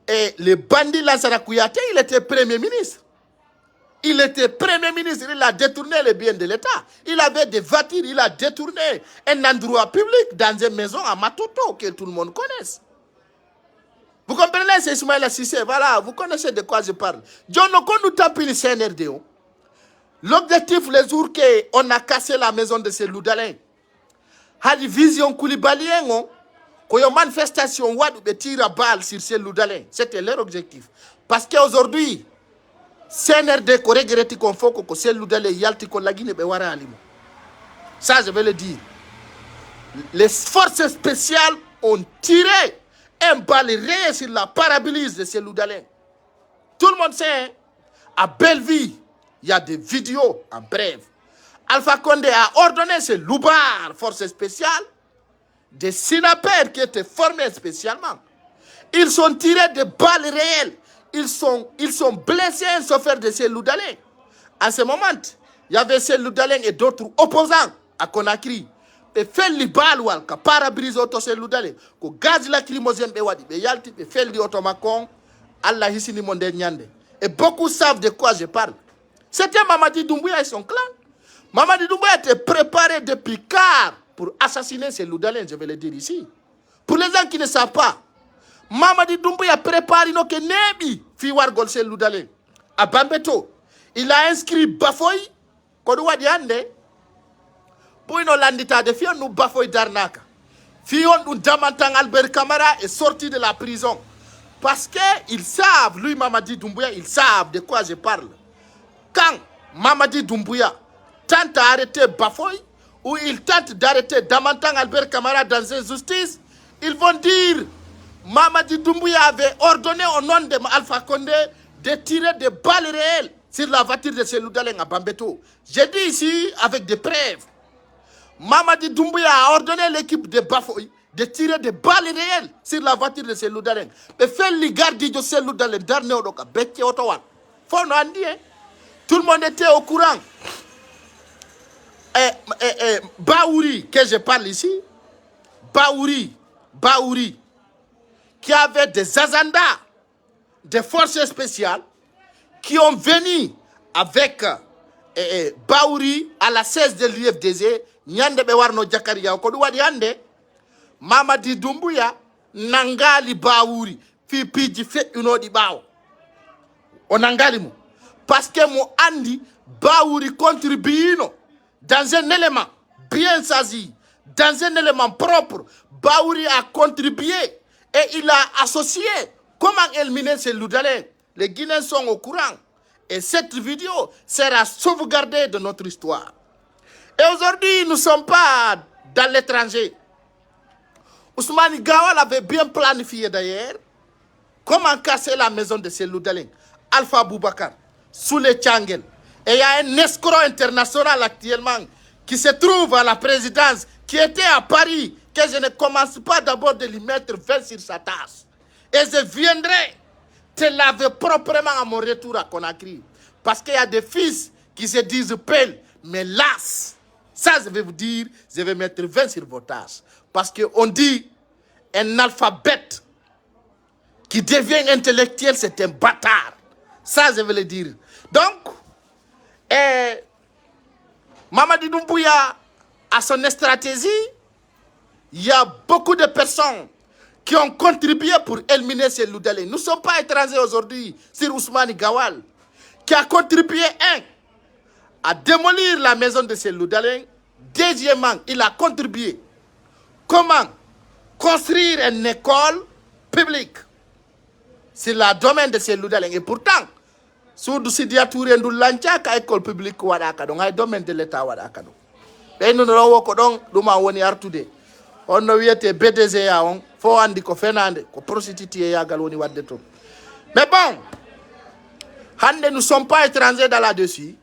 Et le bandit Lansana Kouyaté, il était premier ministre. Il était premier ministre, il a détourné les biens de l'État. Il avait des voitures, il a détourné un endroit public dans une maison à Matoto que tout le monde connaisse. Vous comprenez, c'est Ismaïla Cissé, voilà, vous connaissez de quoi je parle. John nous tape le CNRD. L'objectif, les jours qu'on a cassé la maison de ces Loudaleng, a une vision Koulibalien, qu'il y a une manifestation, où ils tirent à balle sur ces Loudaleng. C'était leur objectif. Parce qu'aujourd'hui, CNRD ko regrette qu'on faut que c'est Loudaleng yalti ko lagine be wara alimo. Ça, je vais le dire. Les forces spéciales ont tiré un balle réel sur la parabolique de ces Loudaleng. Tout le monde sait, hein? À Belleville, il y a des vidéos en bref. Alpha Condé a ordonné ces loupards, forces spéciales, des synapères qui étaient formés spécialement. Ils sont tirés de balles réelles. Ils sont blessés un chauffeur de ces Loudaleng. En ce moment, il y avait ces Loudaleng et d'autres opposants à Conakry. Et fait les balles, qui parabrise auto ces Loudaleng, qui gaz lacrymogène, et yalti, et fait les automaton, Allah hissini monde nyande. Et beaucoup savent de quoi je parle. C'était Mamadi Doumbouya et son clan. Mamadi Doumbouya était préparé depuis quart pour assassiner ces Loudaleng, je vais le dire ici. Pour les gens qui ne savent pas, Mamadi Doumbouya prépare une que nebi fi wargol ces Loudaleng. À Bambeto, il a inscrit Bafoy, Kodouwa Diande, pour une landita de Fion nous Bafoy Darnaka. Fion nous Damantang Albert Camara est sorti de la prison. Parce qu'ils savent, lui Mamadi Doumbouya, ils savent de quoi je parle. Quand Mamadi Doumbouya tente d'arrêter Bafoy, ou il tente d'arrêter Damantang Albert Camara dans une justice, ils vont dire Mamadi Doumbouya avait ordonné au nom de Alpha Condé de tirer des balles réelles sur la voiture de ces Loudaleng à Bambeto. J'ai dit ici avec des preuves. Mamadi Doumbouya a ordonné l'équipe de Bafoy de tirer des balles réelles sur la voiture de ces Loudaleng. Mais fait les gardes de ces Loudaleng dernier au Becque Ottawa. Faut nous en dire. Tout le monde était au courant. Baouri, que je parle ici, Baouri, qui avait des agendas, des forces spéciales, qui ont venu avec Baouri à la 16 de l'UFDG, Nyande Bewarno Jakaria, Kodouwa Diande, Mamadi Doumbouya, Nangali Baouri, fi piji fait une autre bao. On nangali mou. Parce que mon Andi, Baouri contribue dans un élément bien saisi, dans un élément propre. Baouri a contribué et il a associé comment éliminer ces Loudaleng. Les Guinéens sont au courant. Et cette vidéo sera sauvegardée de notre histoire. Et aujourd'hui, nous ne sommes pas dans l'étranger. Ousmane Gawal avait bien planifié d'ailleurs comment casser la maison de ces Loudaleng. Alpha Boubacar, sous les Tchangel. Et il y a un escroc international actuellement qui se trouve à la présidence, qui était à Paris, que je ne commence pas d'abord de lui mettre 20 sur sa tasse. Et je viendrai te laver proprement à mon retour à Conakry. Parce qu'il y a des fils qui se disent pelles, mais las. Ça, je vais vous dire, je vais mettre 20 sur vos tasses. Parce qu'on dit, un alphabète qui devient intellectuel, c'est un bâtard. Ça, je vais le dire. Donc, Mamadi Doumbouya a son stratégie. Il y a beaucoup de personnes qui ont contribué pour éliminer ces Loudaleng. Nous ne sommes pas étrangers aujourd'hui sur Ousmane Gawal, qui a contribué, à démolir la maison de ces Loudaleng. Deuxièmement, il a contribué comment construire une école publique sur le domaine de ces Loudaleng. Et pourtant, sur le Sidia Touré, nous l'avons école publique, donc un domaine de l'État. Et nous avons dit que on a été BDZ, on faut andi ko fenande ko prostituée ya galoni wadde to. Mais bon, nous ne sommes pas étrangers dans là-dessus.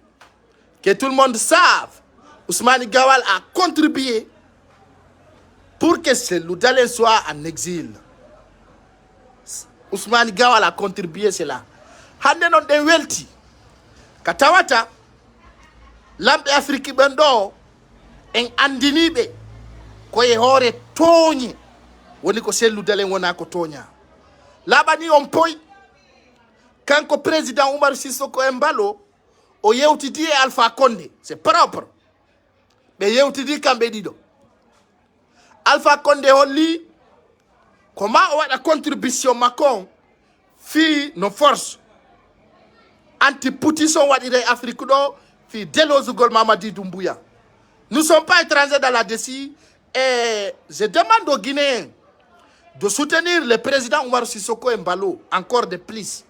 Que tout le monde sache, Ousmane Gawal a contribué pour que Cellou Dalein soit en exil. Ousmane Gawal a contribué cela. Hande non de welti. Katawata, lambe Afriki bendo, en andinibe, koye hore toñi, woni ko Cellou Dalein wona ko toña. Labani on poy, kanko président Oumar Sissoko Embalo, o yewtidi e Alpha Condé, c'est propre. Be yewtidi kambe dido. Alpha Condé holli, comment on a contribution Macron, fi no force, anti-Poutisson wadire Afrique do, fi Delosugol Mamadi Doumbouya. Nous ne sommes pas étrangers dans la DCI et je demande aux Guinéens de soutenir le président Oumar Sissoko Embalo, encore de plus.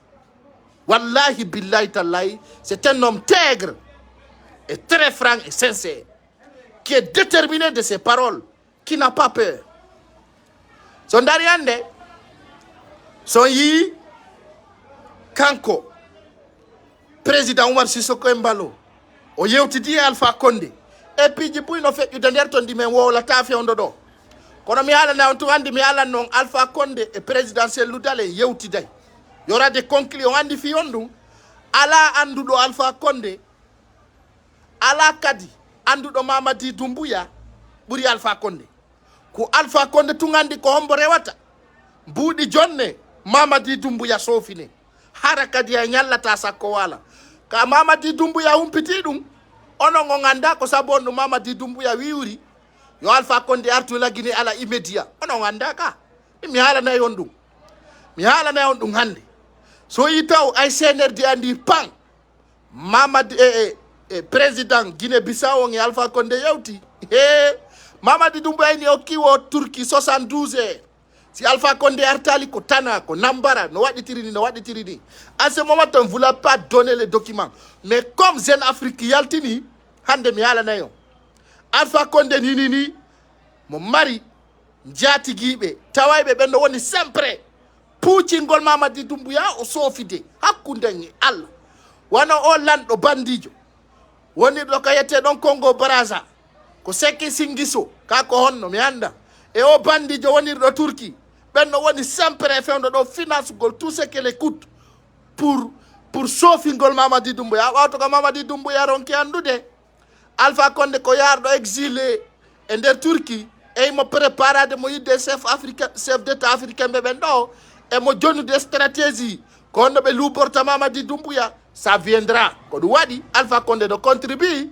Wallahi billahi tallahi, c'est un homme intègre et très franc et sincère, qui est déterminé de ses paroles, qui n'a pas peur. Son dariande, son yi, kanko, président Oumar Sissoko Embalo, o yewtidi Alpha Condé, et puis du coup il a fait une dernière tonne de mémoire la tafé on dodo. Quand mi ala na on andi mi ala non Alpha Condé et président Cellou Dalein yewtidi. Il y aura des conclusions andi fi ondu ala andudo Alpha Condé, ala kadi andudo Mamadi Doumbouya buri Alpha Condé. Ku Alpha Condé tungandi ko hombo rewata budi jonne Mamadi Doumbouya sofine harakadi ya nyallata sakko wala ka Mamadi Doumbouya umpiti dum ono nganda ko sabonu Mamadi Doumbouya wiuri yo Alpha Condé artu la Guinée ala immédiat ono nganda ka mi hala na yondu mi hala na yondu hande so yitaw ay CNRD andi pang Mamadi président Guinée Bissau ngi Alpha Condé yawti Mamadi Doumbouya ni okiwo Turki 72 heures. Si Alpha Condé artali ko tana ko nambara no waditirini. À ce moment on ne voulait pas donner les documents. Mais comme Zen Afrique yaltini hande mi hala nayo. Alpha Condé ni mon mari njati gibe tawaibe bendo woni sempre puci ngol Mamadi Doumbouya o sofide hakkunde ngi Allah. Wana o lando bandijo. Woni do kayete don Congo Brazza. Ko seki singiso kako honno mi anda e o bandijo woni do Turki benno woni sempre fendo do finance gol tout ce qu'elle coûte pour sofingol Mamadi Doumbouya wato ko Mamadi Doumbouya ronki andude Alpha Condé ko yardo exilé e der Turki e mo préparade mo yidde chef d'état africain be bendo e mo jonu de stratégie ko no be luporta Mamadi Doumbouya ça viendra ko du wadi Alpha Condé de contribuer.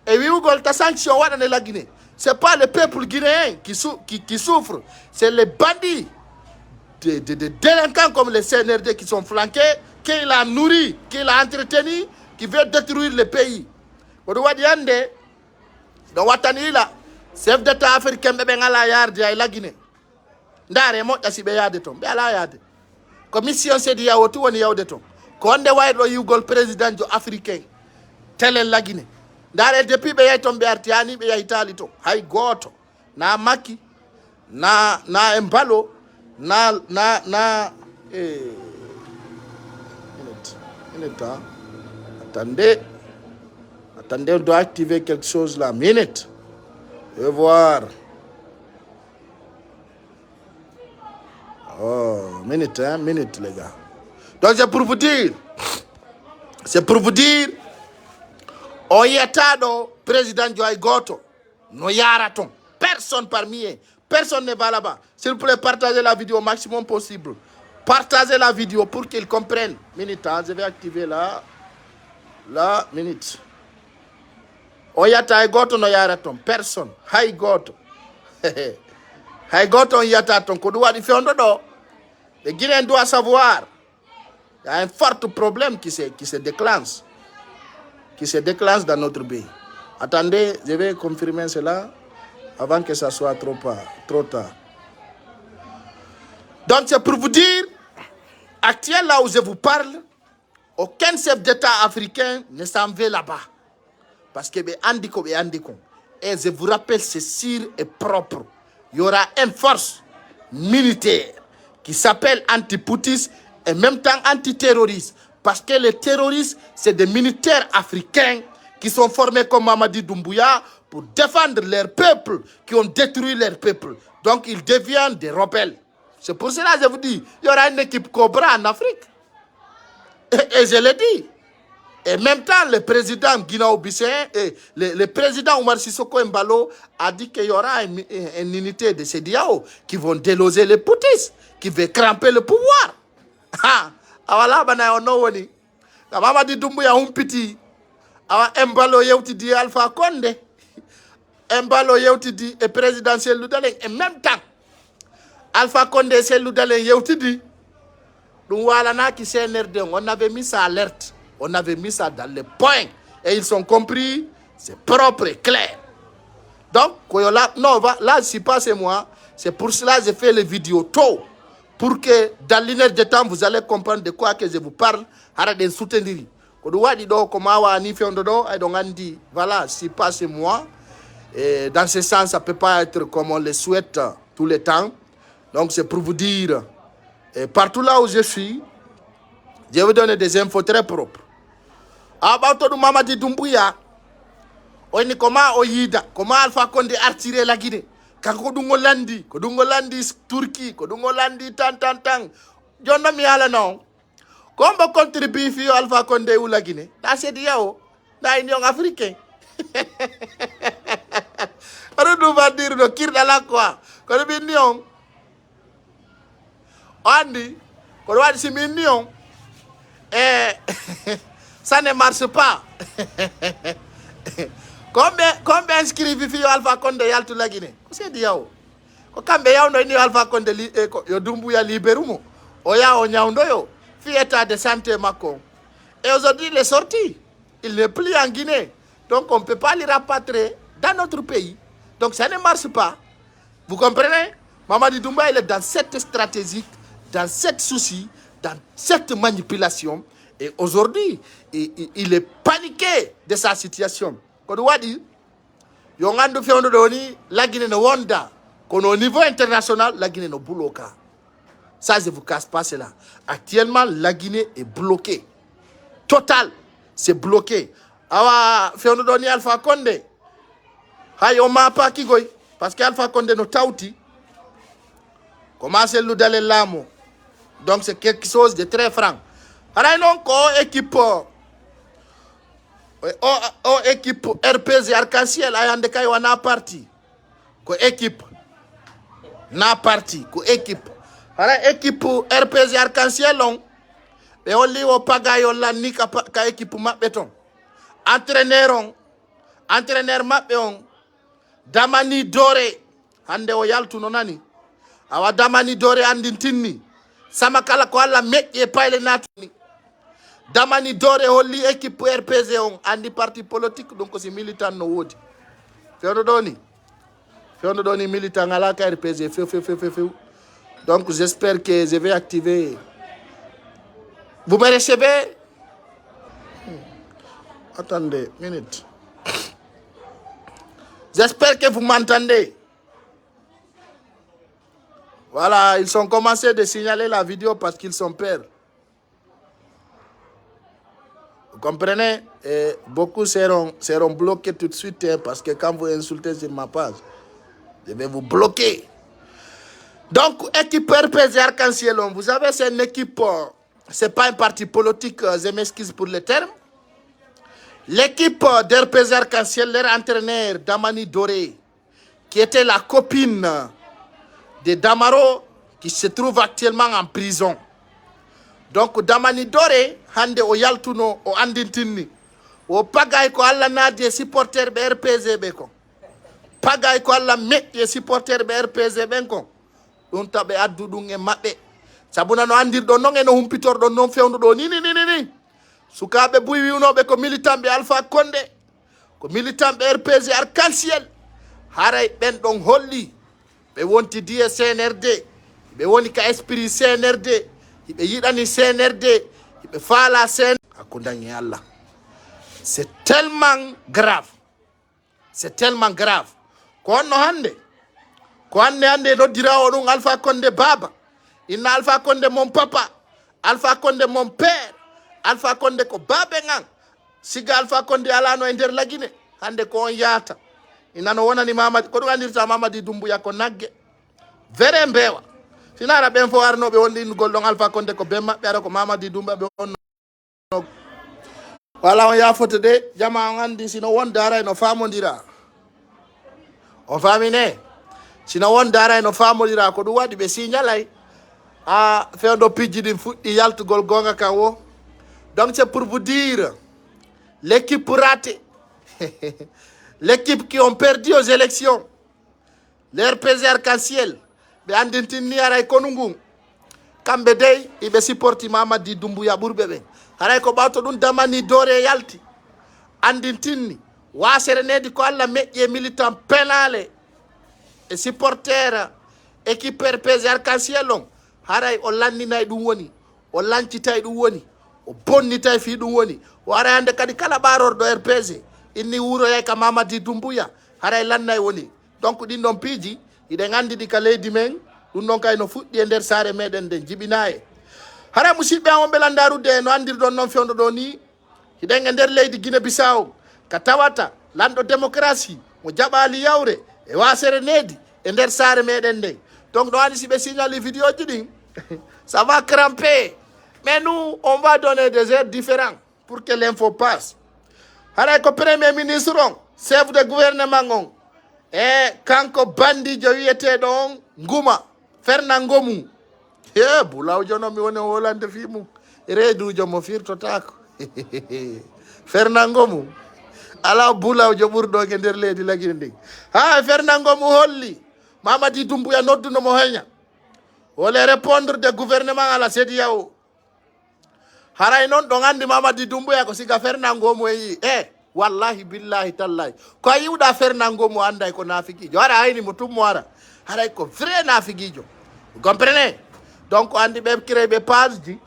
Et oui, ta sanction de la Guinée. Ce n'est pas le peuple guinéen qui souffre, c'est les bandits, des délinquants comme les CNRD qui sont flanqués, qu'il a nourri, qu'il a entretenu, qui veut détruire le pays. Dans Watanila, chef d'État africain de la Guinée. Ndare mo tasi be yade ton be ala yade commission c'est dia wotu woni yawde ton ko onde waydo yugol président jo africain tele la Guinée. Ndare depuis be yayton be artiani be yaytali to hay goto na Macky na Embalo na attendez on doit activer quelque chose là minute et voir minute les gars. Donc c'est pour vous dire o yetado président Joy Goto no yaraton personne parmi eux, personne ne va là-bas. S'il vous plaît, partagez la vidéo au maximum possible. Partagez la vidéo pour qu'ils comprennent. Minute, je vais activer la minute. O yata Goto no yaraton personne. Hay Goto. Hay Goto yataton ko doit di feondo do. Les Guinéens doivent savoir. Il y a un fort problème qui se déclenche. Qui se déclenche dans notre pays. Attendez, je vais confirmer cela avant que ça soit trop tard. Donc c'est pour vous dire, actuellement là où je vous parle, aucun chef d'État africain ne s'en va là-bas. Parce que andiko. Et je vous rappelle, c'est sûr et propre. Il y aura une force militaire qui s'appelle anti-poutisme et en même temps antiterroriste. Parce que les terroristes, c'est des militaires africains qui sont formés comme Mamadi Doumbouya pour défendre leur peuple, qui ont détruit leur peuple. Donc ils deviennent des rebelles. C'est pour cela que je vous dis, il y aura une équipe Cobra en Afrique. Et je l'ai dit. Et en même temps, le président Guinée-Bissau et le président Omar Sissoko Embalo a dit qu'il y aura une unité de CEDEAO qui vont déloger les poutistes, qui vont cramper le pouvoir. Ah, voilà, on Mamadi Doumbouya Humpiti, Embalo Yeutidi Alpha Condé, Embalo Yeutidi et présidentiel Loudalen. Et en même temps, Alpha Condé c'est Loudalen Yeutidi. Donc voilà, qui CNRD, on avait mis ça alerte. On avait mis ça dans les points. Et ils ont compris, c'est propre et clair. Donc, non, là, c'est pas c'est moi. C'est pour cela que j'ai fait les vidéos tôt. Pour que dans l'une heure de temps, vous allez comprendre de quoi que je vous parle. Arrêtez de soutenir. Voilà, c'est pas c'est moi. Et dans ce sens, ça ne peut pas être comme on le souhaite tout le temps. Donc, c'est pour vous dire, et partout là où je suis, je vais vous donner des infos très propres. About Mamadi Doumbouya, on est comment Oyida, comment Alpha Condé a tiré la Guinée. Kako Dungolandi, Kodungolandi Turquie, Kodungolandi Tang. John Miala non. Comment contribue Fio Alpha Condé ou la Guinée? Là c'est Diao, dans l'Union africaine. On va dire le Kir de la quoi. Quand on est mignon, on dit, quand on est mignon, ça ne marche pas. Combien inscrivent Fio Alpha Condé Yaltu la Guinée? C'est Diao. Quand on est Alpha Condé, yo Doumbouya Liberumo, Oya Onyaundoyo, fi état de santé Macron. Et aujourd'hui, il est sorti. Il n'est plus en Guinée. Donc, on ne peut pas les rapatrier dans notre pays. Donc, ça ne marche pas. Vous comprenez? Mamadi Doumbouya, il est dans cette stratégie, dans cette souci, dans cette manipulation. Et aujourd'hui, il est paniqué de sa situation. Quand on dit, la Guinée ne wanda. Au niveau international, la Guinée ne bloque. Ça, je ne vous casse pas cela. Actuellement, la Guinée est bloquée. Total, c'est bloqué. Awa, Féonodoni Alpha Condé. Hayo mapa kigoy. Parce qu'Alpha Condé no tauti. Comment c'est le d'aller l'amo? Donc, c'est quelque chose de très franc. Alors, non, équipe. Équipe RPZ Arc-en-Ciel ayande kay wana parti ko équipe na parti ko équipe ara équipe RPZ Arc-en-Ciel on be holli o pagayo la ni ka équipe mabbe ton entraîneur mabbe on Damani Doré hande o yaltu no nani awa Damani Doré andin tinni sama kala ko alla meƴƴe payle natni Damani Doré holli équipe RPZ on andi parti politique donc c'est militant no wodi Féonodoni militant à la RPZ feu. Donc j'espère que je vais activer. Vous me recevez? Attendez minute. J'espère que vous m'entendez. Voilà, ils ont commencé de signaler la vidéo parce qu'ils sont peurs. Vous comprenez? Et beaucoup seront bloqués tout de suite hein, parce que quand vous insultez sur ma page, je vais vous bloquer. Donc, équipe RPZ Arc-en-Ciel, vous savez, c'est une équipe, c'est pas un parti politique, je m'excuse pour le terme. L'équipe d'RPZ Arc-en-Ciel, leur entraîneur Damani Doré, qui était la copine de Damaro, qui se trouve actuellement en prison. Donc, Damani Doré, hande o yaltuno o andintini o pagay ko alla naadi supporter be RPZ be ko pagay ko alla meƴƴe supporter be RPZ ben ko ɗum taɓe addu ɗum e maɓɓe sabuna no andirɗo noon eno humpitorɗo noon fewnuɗo ni sukaɓe buy wiwnoɓe ko militant ɓe Alpha Condé ko militant ɓe RPZ Arc-en-Ciel haray ɓen ɗon holli ɓe wonti diye CNRD ɓe woni ka esprit CNRD hiɓe yiɗani CNRD hiɓe faala CNRD hakkundañi Allah. C'est tellement grave. C'est tellement grave. Ko onno hande noddirawo ɗum Alpha Condé baba inna Alpha Condé mon papa Alpha Condé mon père Alpha Condé ko babe ngan siga Alpha Condé alano e nder lagine hande ko on yaata inano wonani Mamadi ko ɗum andirta Mamadi Doumbouya ko nagge vere mbewa sinara ɓen fo arnoɓe wonɗingol ɗon Alpha Condé ko ben maɓɓe ara ko Mamadi Doumbouya ɓe on wala on yafote de jama on andi sino won daray no famodira on famine sino won daray no famodira ko ɗum waɗi ɓe signalay a fewdo pijji ɗin fuɗɗi yaltugol gonga kan wo donc c'est pour vous dire l'équipe ratée l'équipe qui ont perdu aux élections leur pays arc-en-ciel ɓe andintinni aray konu ngun kamɓe dey iɓe supporti Mamadi Doumbouya ɓurɓe ɓen haray ko ɓawto ɗum damani doore yalti andintinni wasere nedi ko Allah meƴƴi e militant pénale e supporter équipe pays arc-en-ciel on haray o lanninay ɗum woni o lancitay ɗum woni o bonnitay fi ɗum woni o ara hande kadi kala ɓarorɗo RPG inni wuroyay ka Mamadi Doumbouya haray lannay woni donc ɗin ɗon piiji iɗen andi ɗi ka leydi men ɗum ɗon kay no fuɗɗi e nder saare meɗen nden jibina e hara musidɓe an wonɓe landarude no andirɗon noon fewdo ɗo ni hiɗen e nder leydi Guinée Bissau ka tawata lanɗo démocratie mo jaɓali yawre e wasere nedi e nder saare meɗen nden donc ɗo hani si ɓe signali vidéo ji ɗin ça va cramper mais nous on va donner des heures différents pour que l'info passe haray ko premier ministre on chef de gouvernement on e kanko bandijo wiyeteɗo on Nguma Fernand Ngomou e bulawjo noon mi woni o wolande fi mum reedujo mo firtotako Fernand Ngomou ala bulawjo ɓurɗo e nder leydi lagine ndin ha Fernand Ngomou holli Mamadi Doumbouya noddunomo heña wole répondre de gouvernement ala CEDEAO haray noon ɗon andi Mamadi Doumbouya ko siga Fernand Ngomou e yi wallahi billahi tallahi ko a yiwɗa Fernand Ngomou anday ko nafigijo hara hayni mo tummo ara haray ko vrai nafigijo vous comprenez donc andi ɓe créé ɓe page ji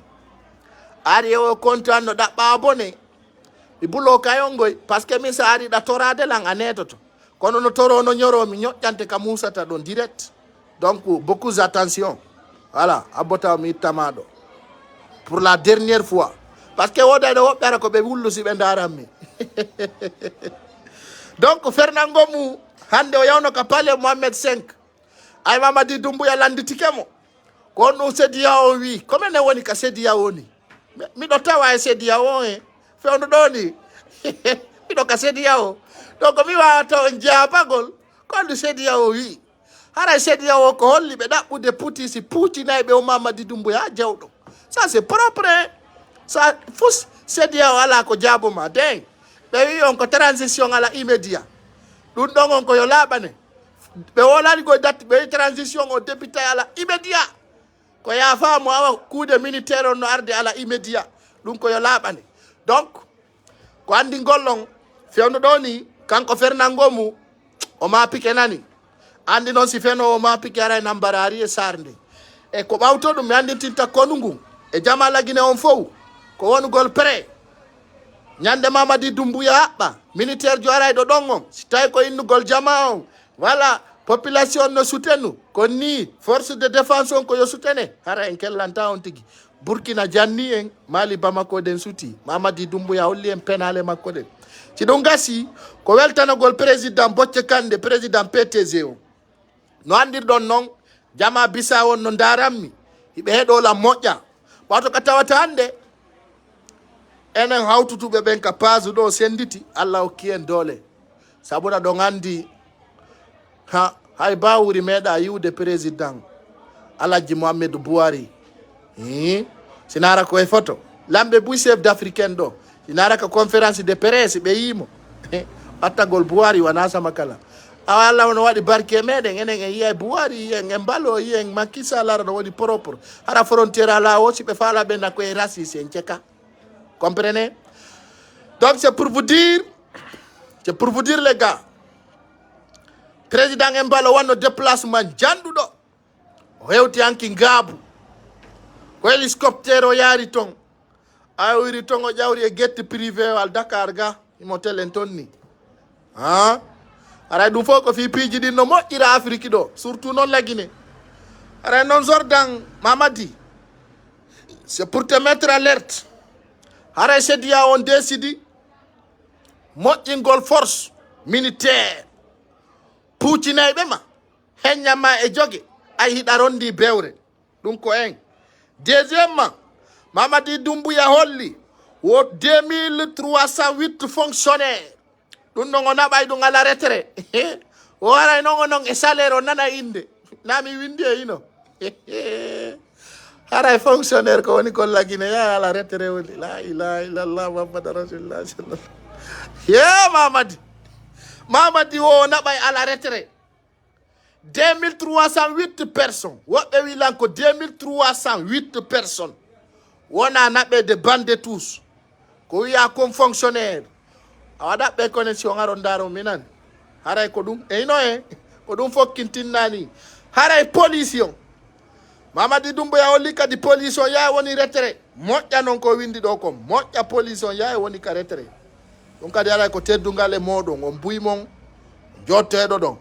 ari o compte an no ɗaɓɓa abonné mi bulo kayon goy par ce que min sa ari ɗa torade lan a netoto kono no toro no ñoro mi ñoƴƴante ka musata ɗon direct donc beaucoup attention voilà abota mi ittama ɗo pour la dernière fois par ce que woɗayɗo woɓɓe ara ko ɓe wullusi ɓe daranmi donc Fernand Ngomou hande o yawno ka pale Mohamed 5 ay Mamadi Doumbouya landitikemo ko on ɗum CEDEAO wi comene woni ka CEDEAO ni miɗo tawa e CEDEAO e fewno ɗo ni miɗo ka CEDEAO donc mi wawata on jabagol ko ndu CEDEAO wi haray CEDEAO ko holli ɓe ɗaɓɓude putisi puutinayɓe o Mamadi Doumbouya ha jawɗo ça c'est propre ça fus CEDEAO ala ko jaboma den ɓe wi on ko transition ala immédiat ɗum ɗon on ko yo laaɓane ɓe wolani koye datti ɓe wi transition o député ala immédiat ko yafamo awa kuude militaire on no arde ala immédiat ɗum ko yo laaɓane donc ko andi gollon fewno ɗo ni kanko Fernand Ngomou o mapike nani andi noon si feno o mapike ara e nambarari e sarde e ko ɓawto ɗum mi andintinta konu ngu e jama lagine on fof ko wonugol pré ñande Mamadi Doumbouya haɓɓa militaire jo arayɗo ɗon on si tawi ko innugol jama on voilà population no sutenu ko ni force de défense on ko yo sutene hara en kellanta on tigi Burkina janni en Mali Bamako den suti Mamadi Doumbouya holli en penale makko ɗen si ɗum gasi ko weltanogol président Bocce Kande président PTG o no andirɗon noon jama Bissau on no daranmi hiɓe heɗola moƴƴa ɓawto ka tawata hande enen hawtutuɓe ɓen ka page ɗo senditi Allah hokki en doole sabuɗa ɗon andi hay bawuri meeɗa yiwde président Alaji Mouhamadou Bouhari sinara ko e photo lamɓe buy chef d'africaine ɗo sinara ka conférence de presse ɓe yimo ɓattagol Bouhari wana sama kala awa Allah no waɗi barke meɗen enen en yiyay Bouhari yiyen en mbalo yiyen Macky Sall ara no woni propre hara frontiére ala o si ɓe faala ɓe nakko e raciste en ceka comprenez donc c'est pour vous dire les gars président Embalo wanno déplacement janduɗo o hewti hanki ngaabu ko hélicoptère o yaari ton a wiri ton o ƴawri e guette privé wal Dakar ga imo telen ton ni aray ɗum fof ko fi piiji ɗin no moƴƴira Afrique ɗo surtout noon lagine aray noon Jordan Mamadi c'est pour te mettre alerte haray CEDEAO on décidi moƴƴingol force militaire puucinayɓe ma heññama e jogue ay hiɗa rondi bewre ɗum ko en. Deuxièmement, Mamadi Doumbouya holli wo 2308 fonctionnaire ɗum ɗon o naɓay ɗum ala retere o waray non o non e salaire o nana inde nami windi e ino haray fonctionnaire ko woni kollagine ya ala retere woni la ilaha illallah muhammad rasulullah sallallahu ye mamadi o naɓay ala retere 2308 personnes woɓɓe wilan ko 2308 personnes wona naɓe de bande tous ko wiya comme fonctionnaire a waɗaɓɓe connexion aron daro minan haray ko ɗum eyno ko ɗum fokkintinnani haray police on Mamadi Doumbouya holli kadi police on yaha woni retere moƴƴa noon ko windi ɗo kom moƴƴa police on yaha woni ka retere ɗum kadi haray ko teddungal e moɗon on buymon jotteɗo ɗon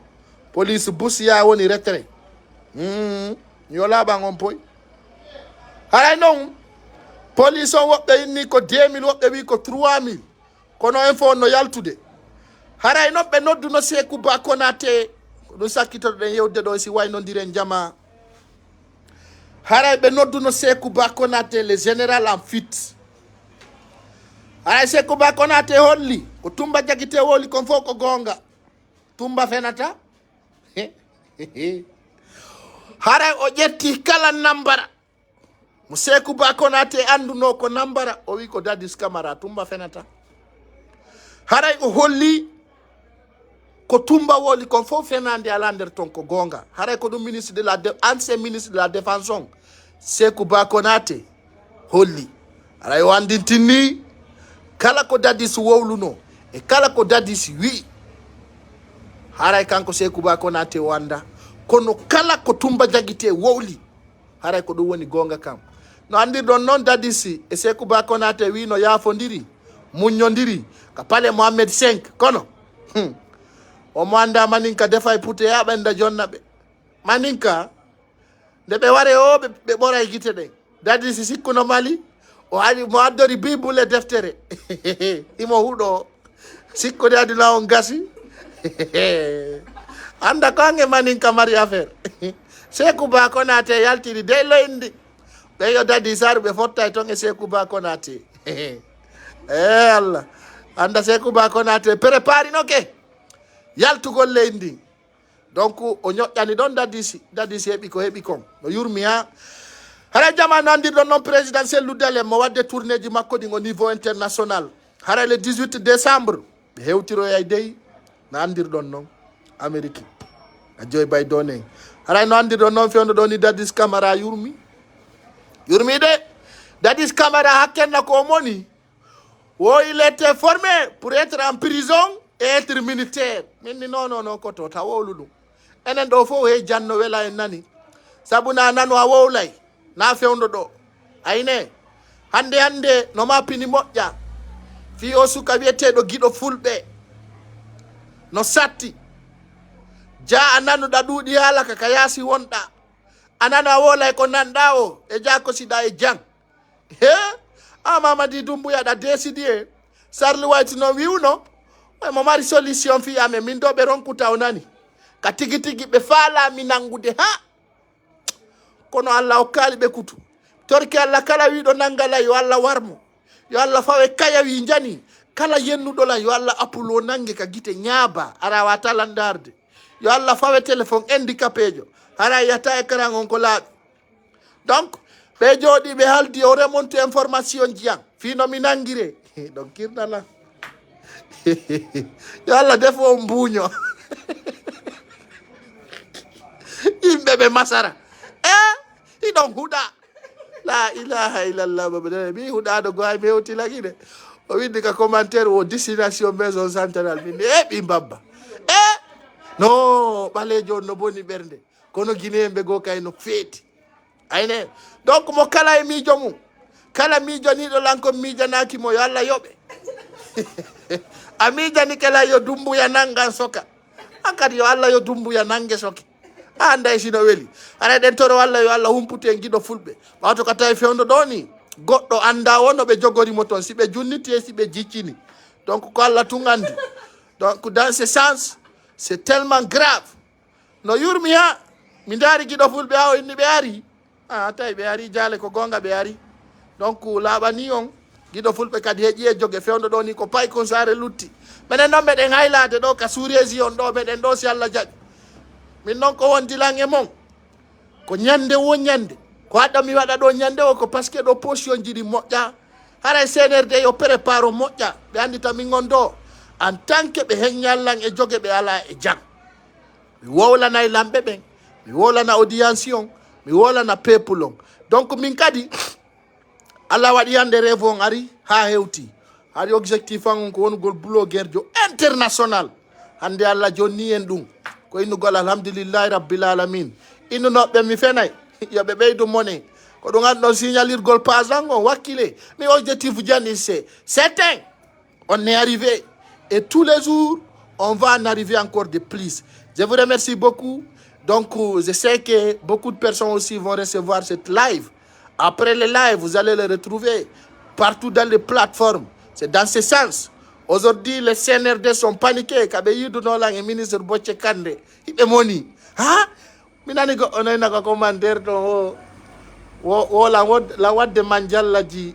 police bus yaha woni retere yo laaɓan on poy haray noon police on woɓɓe inni ko 2000 woɓɓe wi ko 3000 kono en fo no yaltude haray noon ɓe nodduno Sékou Ba Konaté ko ɗum sakkitoɗen yewde ɗo si waynodiren jama haray ɓe nodduno Sékou Ba Konaté le général en fuite haray Sékou Ba Konaté holli ko Tumba Diakité woli kon fof ko gonga Tumba fenata haray o ƴetti kala nambara mo Sékou Ba Konaté anduno ko nambara o wi ko Dadis Camara Tumba fenata haray o holli ko Tumba woli kon fof fenande ala nder ton ko gonga haray ko ɗum ministre de la ancien ministre de la défense on Sékou Ba Konaté holli haray o andintinni kala ko Dadis wowluno e kala ko Dadis wi haray kanko Sékou Ba Konaté wanda kono kala ko Tumba Diakité wowli haray ko ɗum woni gonga kam no andirɗon noon Dadis e Sékou Ba Konaté wi no yaafodiri muññodiri ka pale Mohamed 5 kono omo anda maninka defay puute yaɓenda jonnaɓe maninka nde ɓe ware o ɓe ɓoray gite ɗen Dadis sikkuno Mali o ari mo addori bible e deftere imo huuɗo sikkude aduna on gasi anda ko ange maninka mari affaire Sékou Ba Konaté yaltiri dey loyndi ɓe yo Dadis aru ɓe fottay ton e Sékou Ba Konaté Allah anda Sékou Ba Konaté préparino ke yaltugol leydi donc o ñoƴƴani ɗon Dadis heɓi ko heɓi kon no yurmi ha haray jamanu andirɗon noon président Cellou Dalein mo wadde tourné ji makko ɗin au niveau international haray le 18 décembre ɓe hewtiroyay dey no andirɗon noon Amérique a Joe Biden en haray no andirɗon noon fewno ɗo ni Dadis Camara yurmi de Dadis Camara hakkenna ko moni wo il était formé pour être en prison et être militaire minni non koto ta wowlu ɗum enen ɗo fof hey janno wela en nani sabu na nanu a wowlay na fewndo ɗo ayne hande no mapini moƴƴa fi o suka wiyeteɗo giɗo fulɓe no satti ja a nanuɗa ɗuuɗi haalaka ka yaasi wonɗa a nanu a wowlay ko nanɗa o e jakosiɗa e jang a Mamadi Doumbouya ɗa décidi e Sarli White no wiwno mo mari solution fiyame min ɗo ɓe ronkuta o nani ka tigi tigi ɓe faalami nangude ha kono Allah hokkali ɓe kutu torki Allah kala wiɗo nangala yo Allah warmo yo Allah fawe kaya wi jani kala yennuɗola yo Allah appulo nangue ka guite ñaaba ara wata landarde yo Allah fawe téléphone handicapé jo hara yata écran on ko laaɓi donc ɓe jooɗi ɓe haldi o remonte information jiyan fino mi nangire donc kirnala yo Allah defo on mbuuño yimɓe ɓe masara iɗon huuɗa la ilaha illallah babaɗe mi huuɗaɗo go hay mi hewtilaki de o windi ka commentaire o destination maison central min ɓi mbabba no ɓalejo on no boni ɓernde kono guinéen go kay no feeti ayne donc mo kala e miijo mum kala miijaniɗo lanko miijanaki mo yo Allah yoɓe a miijani kala yo Doumbouya nangan soka hankadi yo Allah yo Doumbouya nangue soke a anda e sino weeli ara ɗen toro Allah yo Allah humpute en giɗo fulɓe ɓawto ka tawi fewndo ɗo ni goɗɗo anda o no ɓe jogorimo toon si ɓe junniti e si ɓe jiccini donc ko Allah tun andi donc dans ce sens c'est tellement grave no yurmi ha mi ndaari giɗo fulɓe ha o inni ɓe ari tawi ɓe ari jaale ko gonga ɓe ari donc laaɓani on giɗo fulɓe kadi heƴi e jogue fewdo ɗo ni ko pay kon sare lutti minen noon meɗen haylade ɗo ka suuresi on ɗo meɗen ɗo si Allah jaɓi min noon ko won dilan e mon ko ñande wo ñande ko haɗɗa mi waɗa ɗo ñande o ko par ce que ɗo position jiɗi moƴƴa haray CNRD yo prépare o moƴƴa ɓe andita min on ɗo en tant que ɓe heññallan e jogue ɓe ala e jang mi wowlana e lamɓe ɓen mi wolana audience on mi wolana peuple on donc min kadi Allah waɗi hande rêve on ari ha hewti hari objectif an on ko wonugol blogueur jo international hande Allah jonni en ɗum ko innugol alhamdulillahi rabbil alamin innunoɓe mi fenay yoɓe ɓeydu mone ko ɗum anɗon signalirgol page an on wakkile mi objectif jani c'est certain on est arrivé et tous les jours on va en arriver encore de plus. Je vous remercie beaucoup. Donc, je sais que beaucoup de personnes aussi vont recevoir cette live. Après le live, vous allez le retrouver partout dans les plateformes. C'est dans ce sens. Aujourd'hui, les CNRD sont paniqués. Kabeyidu no lang ministre Bocce Kande. Ibe moni. Ha? Minani ko onay naka commander do wo la wadde manjalla ji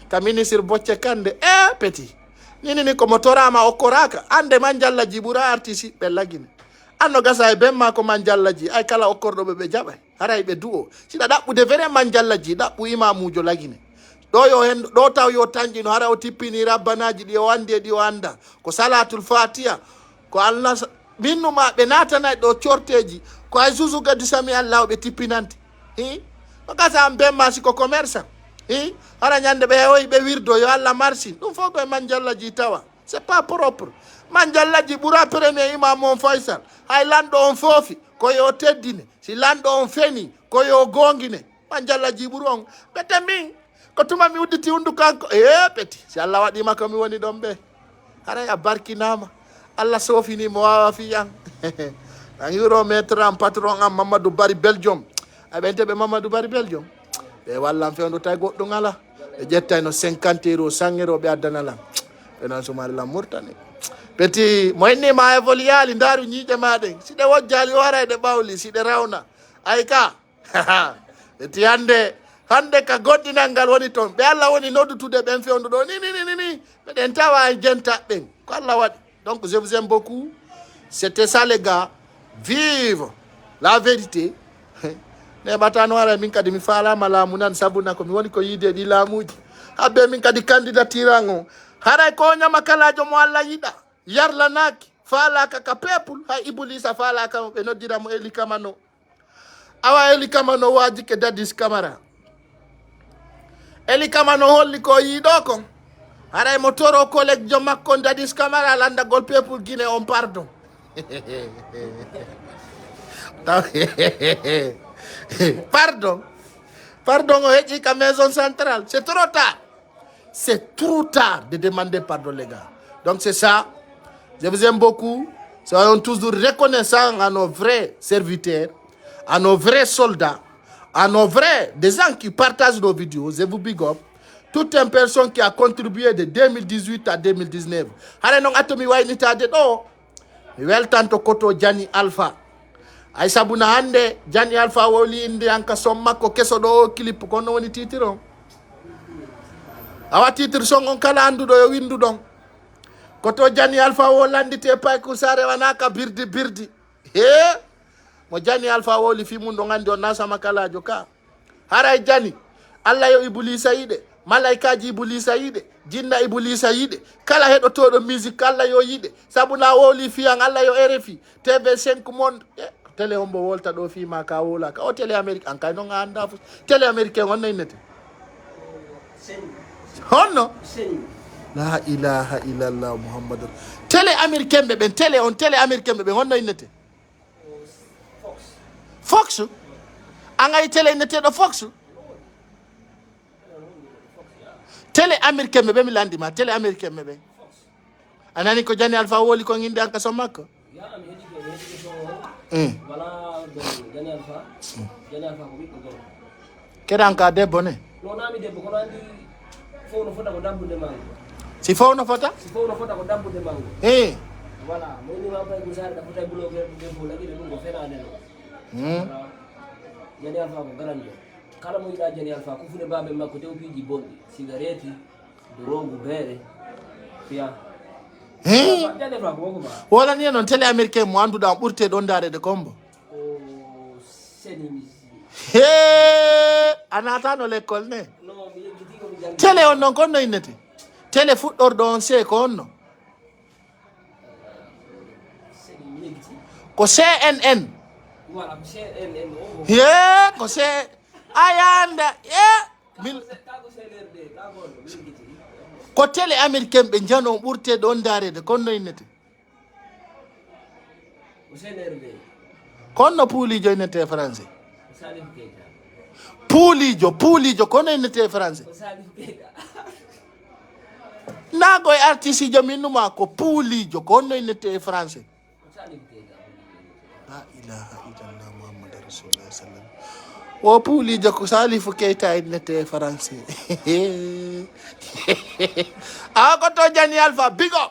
ka ministre Bocce Kande. Petit. Nini ko motorama okoraka ande manjalla ji bura artisi be lagine. Anno gasa e bemma ko manjallaji ay kala okkordo be jaba haray be duo sida dabbude vere manjallaji dabbu imamujo lagine do yo hen do taw yo tanjino hara o tippini rabbanaji di o ande di o anda ko salatul fatiha ko Allah minnu ma be natana do corteji ko ay zuzu gadi sami Allah be tippinanti ko gasa bemma si ko commerçant hara nyande be hoy be wirdo yo Allah marsi dum fo ko manjallaji tawa c'est pas propre manjallaji bura premier imam on Faisal hay lando on fofi ko yo teddine si lando on feni ko yo gongine manjallaji buron bete min ko tuma mi udditi undu kanko peti si Allah wadi makko mi woni don be haray a barkinama Allah sofini mo wawa fi yang an euro maître am patron am Mamadou Bari Belgium abente be Mamadou Bari Belgium be wallam fewndo tay goddo ngala e jettay no 50 euro 100 euro be adanala ena sumari la murtani peti moyni ma evoliali ndaru nyije maden side wojjali warayde bawli side rawna ayka peti hande ka goddinal ngal woni ton be Allah woni noddutude ben fewndo do ni beden tawa jenta ben ko Allah wadi donc je vous aime beaucoup c'était ça les gars vive la vérité ne batano wara min kadi mi fala malamu nan sabuna ko mi woni ko yide di lamuji habbe min kadi candidature ngo haray ko nyama kalajo mo Allah yida yarla naki fala ka pepul hay ibulisa fala ka be noddira mo Eli Kamano awa Eli Kamano waji ke Dadis Camara Eli Kamano holli ko yido ko haray mo toro collègue jo makko Dadis Camara landa gol pepul Guinée on pardon pardon o heji ka maison centrale c'est trop tard de demander pardon les gars donc c'est ça. Je vous aime beaucoup. Soyons toujours reconnaissants à nos vrais serviteurs, à nos vrais soldats, à nos vrais, des gens qui partagent nos vidéos. Je vous big up. Toute une personne qui a contribué de 2018 à 2019. Hare non atomi wainita de do. Wel tanto koto Jani Alpha. Ay sabuna hande Jani Alpha woli indi anka somma ko keso do clip kono woni titiro. Awa titir songon kala andu do yo windu don. Koto Jani Alpha wo landite pay ku sare wanaka birdi mo Jani Alpha wo li fi mun do ngandi on nasa makalajo ka haray Jani Allah yo ibulisa yide malaikaji ibulisa yide jinna ibulisa yide kala hedo todo musique Allah yo yide sabuna wo li fi an Allah yo RFI TV5 monde télé hombo wolta do fi ma ka wola ka o télé Amérique an kay no nganda télé américain on naynete honno la ilaha illallah muhammadur télé américain be télé américain be honno inete Fox angay télé inete do Fox télé américain be mi landi ma télé américain be anani ko Jani Alpha woli ko nginde anka so makko wala Jani Alpha ko bi ko kedanka debbo ne no nami debbo ko andi fo no fota ko dambude mango si fo no fota ko dambude mango voilà mo ni ma bay gusar da fota blogueur de bo lagi de ngo fenade no Jani Alpha ko garanjo kala mo ida Jani Alpha ko fune babe makko tew piji bondi cigarette drogue bere fiya Jani Alpha ko ba wala ni non télé américain mo anduda ɓurte ɗon darede combo o seni he anatano l'école ne no mi yegiti ko mi jangi télé on non konno innete télé fuɗɗorɗo on se ko onno seni mi yegiti ko CNN wala CNN o ye ko se ayanda ye kago selerde kago mi yegiti ko télé américain ɓe jano ɓurte ɗon darede konno innete o selerde konno puulijo innete français Salif Keita puulijo kono innete français o Salif Keita nago e artiste jo minnuma ko puulijo konno innete français o Salif Keita la ilaha illallah muhammad rasulullah sallam wo puulijo ko Salifu Keita innete français a ko to Jani Alpha bigo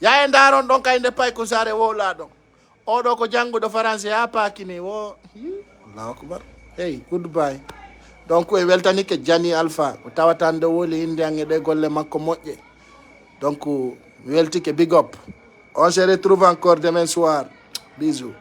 ya e ndaron ɗon kayde pay ko sare wowlaɗon oɗo ko jannguɗo français ha pakini wo allahu akbar hey goodbye donc e weltanike Jani Alpha ko tawata nde woli inde an e ɗe golle makko moƴƴe donc mi weltike big up on se retrouve encore demain soir bisous